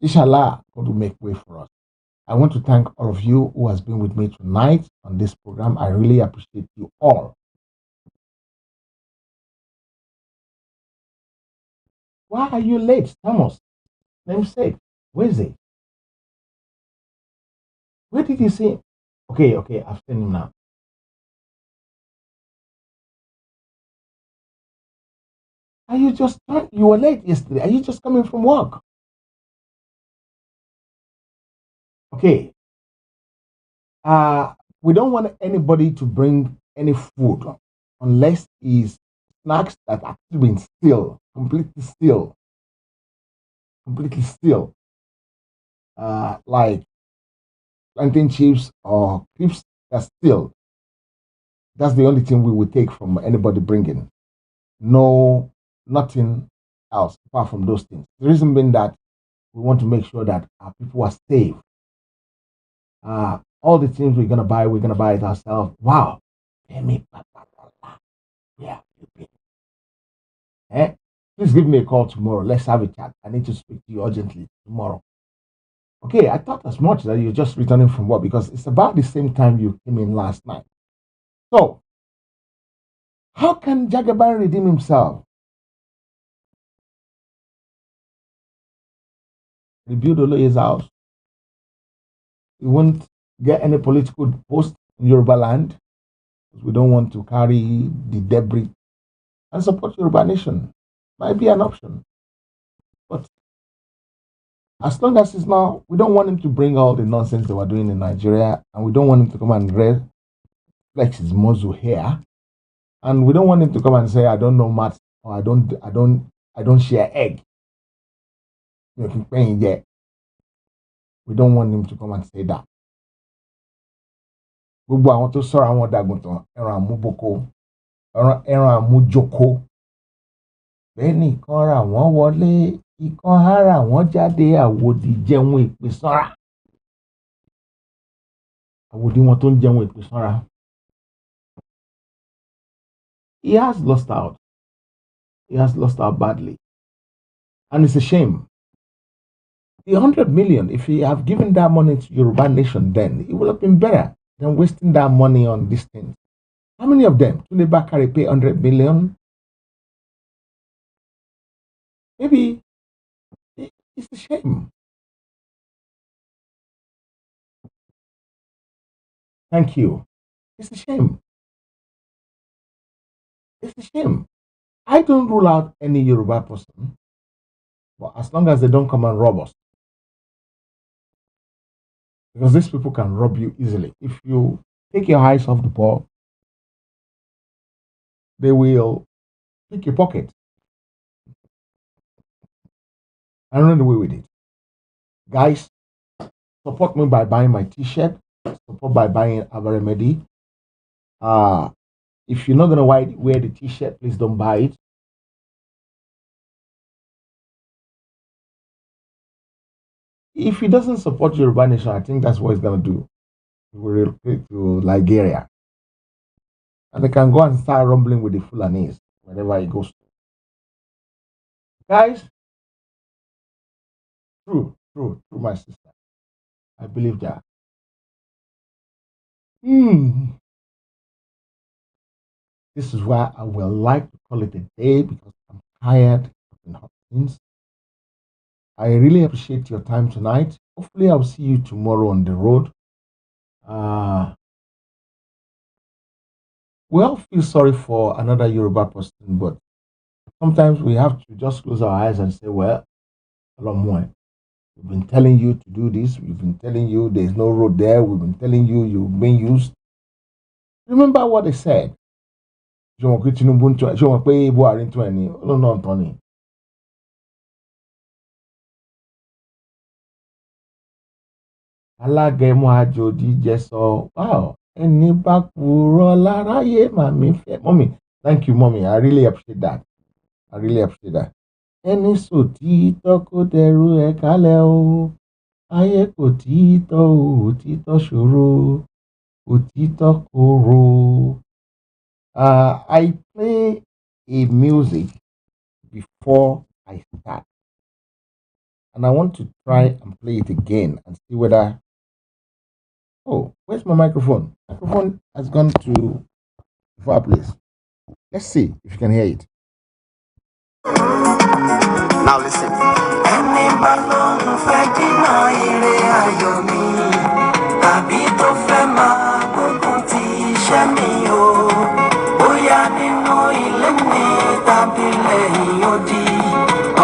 Inshallah, God will make way for us. I want to thank all of you who has been with me tonight on this program. I really appreciate you all. Why are you late, Thomas? Namesake, where is he? Where did you see him? Okay, I've seen him now. Are you you were late yesterday? Are you just coming from work? Okay. We don't want anybody to bring any food unless it's snacks that actually been still, completely still. Like plantain chips or crisps that's still. That's the only thing we will take from anybody bringing. No, nothing else apart from those things. The reason being that we want to make sure that our people are safe. All the things we're gonna buy it ourselves. Wow. Where have you been? Please give me a call tomorrow. Let's have a chat. I need to speak to you urgently tomorrow. Okay, I thought as much that you're just returning from work because it's about the same time you came in last night. So, how can Jagaban redeem himself? Rebuild Oloye's house. He won't get any political post in Yoruba land. We don't want to carry the debris and support Yoruba nation. Might be an option. But as long as it's not, we don't want him to bring all the nonsense they were doing in Nigeria, and we don't want him to come and flex his muzzle here. And we don't want him to come and say, I don't know maths, or I don't share egg. We don't want him to come and say that. Gbogbo àwọn tó sọ̀rọ̀ àwọn dàgùntàn ẹran àmùjoko ẹran àmùjoko bẹ́ẹ̀ nìkan ra wọ́n wọlé ìkan ara wọn jáde àwòdì jẹun èpè sanra. Àwòdì wọn tó ń jẹun èpè sanra. He has lost out. He has lost out badly. And it's a shame. The 100 million, if he have given that money to Yoruba Nation then, it would have been better than wasting that money on these things. How many of them? Tunde Bakare pay 100 million? Maybe it's a shame. Thank you. It's a shame. It's a shame. I don't rule out any Yoruba person, but as long as they don't come and rob us. Because these people can rob you easily. If you take your eyes off the ball, they will pick your pocket and run away with it. Guys, support me by buying my t-shirt. Support by buying Arithmetic. If you're not going to wear the t-shirt, please don't buy it. If he doesn't support Yoruba Nation, I think that's what he's going to do. He will relocate to Nigeria. And they can go and start rumbling with the Fulanese wherever he goes to. Guys, true, my sister. I believe that. This is why I will like to call it a day, because I'm tired of hot things. I really appreciate your time tonight. Hopefully, I'll see you tomorrow on the road. We all feel sorry for another Yoruba person, but sometimes we have to just close our eyes and say, well, a lot more. We've been telling you to do this. We've been telling you there's no road there. We've been telling you you've been used. Remember what they said. Tinubu alágẹmọ àjòjì jẹsọ wow ẹni bá purọ́ láráyé màmí fẹ́. Mommy, thank you, mommy. I really appreciate that. Ẹni sòtítọ́ kó dẹrù ẹ̀ kálẹ̀ o, ayé kò títọ́ o, òtítọ́ ṣòro, òtítọ́ korò. I play a music before I start, and I want to try and play it again and see whether. Oh, where's my microphone? Microphone has gone to the fireplace. Let's see if you can hear it. Now listen. Ẹni bá lóun fẹ́ dínà ire ayọ̀ mi, tàbí tó fẹ́ máa gbógun ti iṣẹ́ mi o, bóyá nínú ilé mi tàbí lẹ́yìn odi,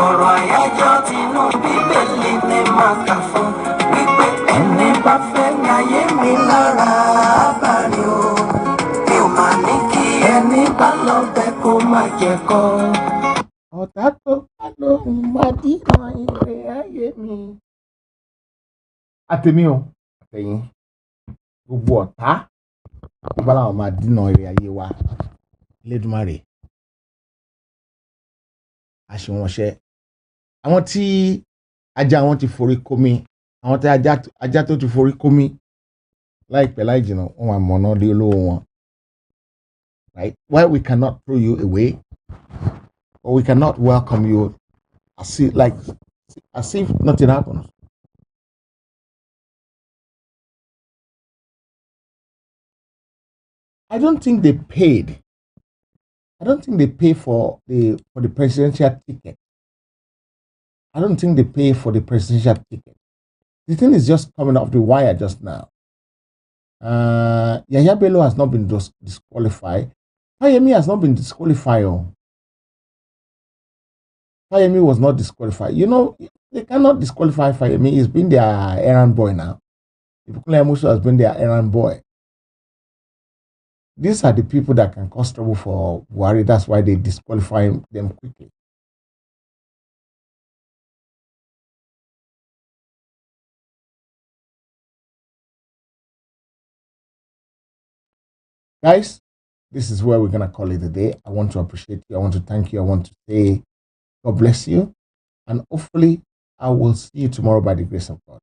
ọ̀rọ̀ àyájọ́ tinú Bíbélì ni màá kà fún, wípé ẹni bá fẹ́ ní ayé mi lára abàrí o, mi ò máa ní kí ẹni bá lọ bẹ́ kó má jẹ kọ́. Ọ̀tá tó bá lóhùn máa dínà ire ayé mi. Àtẹ̀mí o, àtẹ̀yìn, gbogbo ọ̀tá tó bá láwọn máa dínà ire ayé wa, Elédùmarè àṣewọ̀nṣẹ́. Àwọn tí ajá wọn ti forí kómi, àwọn tí ajá tó ti forí kómi láìpẹ́ láì jìnnà wọn máa mọ̀nà lé olówó wọn. Right? Why we cannot throw you away, or we cannot welcome you as if nothing happens. I don't think they paid. I don't think they pay for the presidential ticket. I don't think they pay for the presidential ticket. The thing is just coming off the wire just now. Yahya Bello has not been disqualified. Fayemi has not been disqualified. Fayemi was not disqualified. You know, they cannot disqualify Fayemi. He's been their errand boy now. Ibukunle Amusu has been their errand boy. These are the people that can cause trouble for Buhari. That's why they disqualify them quickly. Guys, this is where we're going to call it a day. I want to appreciate you. I want to thank you. I want to say God bless you. And hopefully, I will see you tomorrow by the grace of God.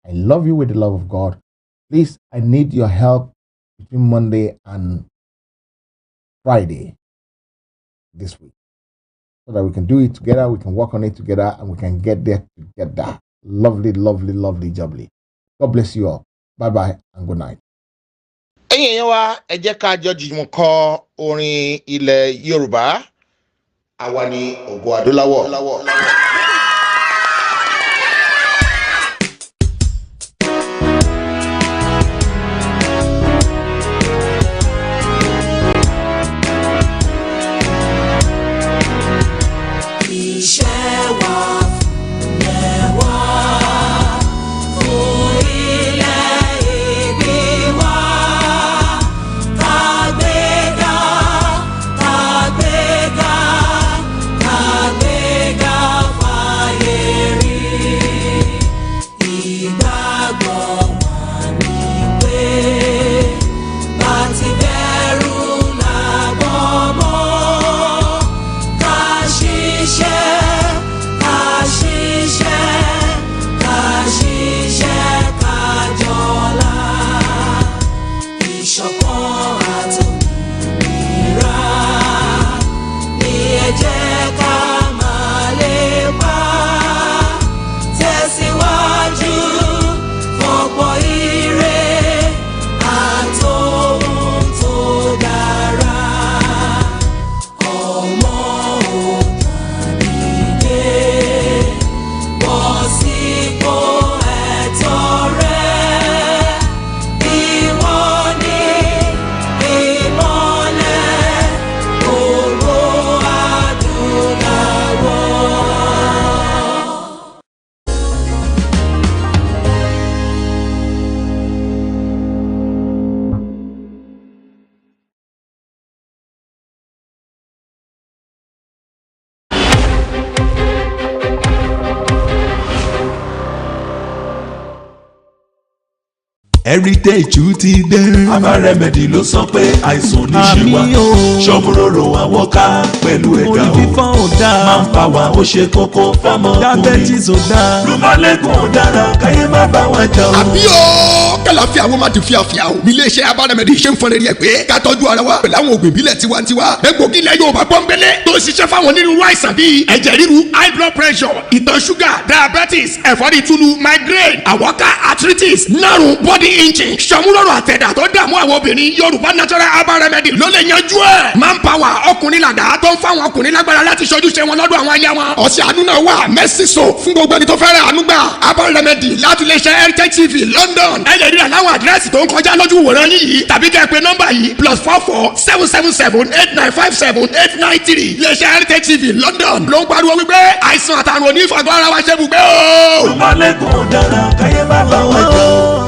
I love you with the love of God. Please, I need your help between Monday and Friday this week, so that we can do it together, we can work on it together, and we can get there together. Lovely, lovely, lovely, jubbly. God bless you all. Bye-bye and good night. ẹ̀yin èèyàn wa ẹ jẹ́ ká jọ jùmọ̀ kọ orin ilẹ̀ Yorùbá àwa ni ògo adúláwọ̀. Heritage ti dé. Àbárẹ̀mẹ̀dì ló sọ pé àìsàn ní ṣe wá. Ṣọ́múròrò àwọn ká pẹ̀lú ẹ̀dá o. Orí fífọ́ ò dáa. Máa ń pa wá ó ṣe kókó fọ́mọkùnrin. Diabetes ò dáa. Lùmọ̀lẹ́gùn ò dára káyé má bá wa jà o. àbí o kàlàfíà wo máa ti fíafíà o. ilé iṣẹ́ Àbárẹ̀mẹ̀dì ṣe ń fọn rẹ̀ pé ká tọ́jú ara wa pẹ̀lú àwọn òògùn ìbílẹ̀ tiwantiwa. egbògi ilẹ̀ Yorùbá pọ́nbélé tó ń ṣiṣẹ́ fáwọn onírúurú àìsàn bíi ẹ̀jẹ̀ ríru high blood pressure ìtọ̀ ṣúgà diabetes ẹ̀fọ́rí túlù migraine àwọ̀ká arthritis nárùn body inching ṣàmúlòrò àtẹ̀dá tó dààmú àwọn obìnrin Yorùbá natural Àbárẹ̀mẹ̀dì ló lè yanjú ẹ̀. manpower ọkùnrin làdá tó ń fáwọn ọkùnrin lágbára láti ṣojú ṣe wọn lọ́dọ̀ àwọn aya wọn. ọ̀sẹ̀ àánú náà wà mercy soap fún gbogbo ẹni tó fẹ́ràn àánú gbà. Àbárẹ̀mẹ̀dì láti lè ṣe Heritage TV London. ẹ lè rí àláwọn àdírẹ́sì tó ń kọjá lójú wòran yìí tàbí kẹ́ ẹ pè nọ́mbà yìí +44 777 8957 893. lè ṣe Heritage TV London ló ń pariwo wípé àìsàn àtàrùn onífàgbọ́ ara wa ṣe bùgbé o. Lùmọ̀lẹ́gùn ò dára káyé má bá wa jà o.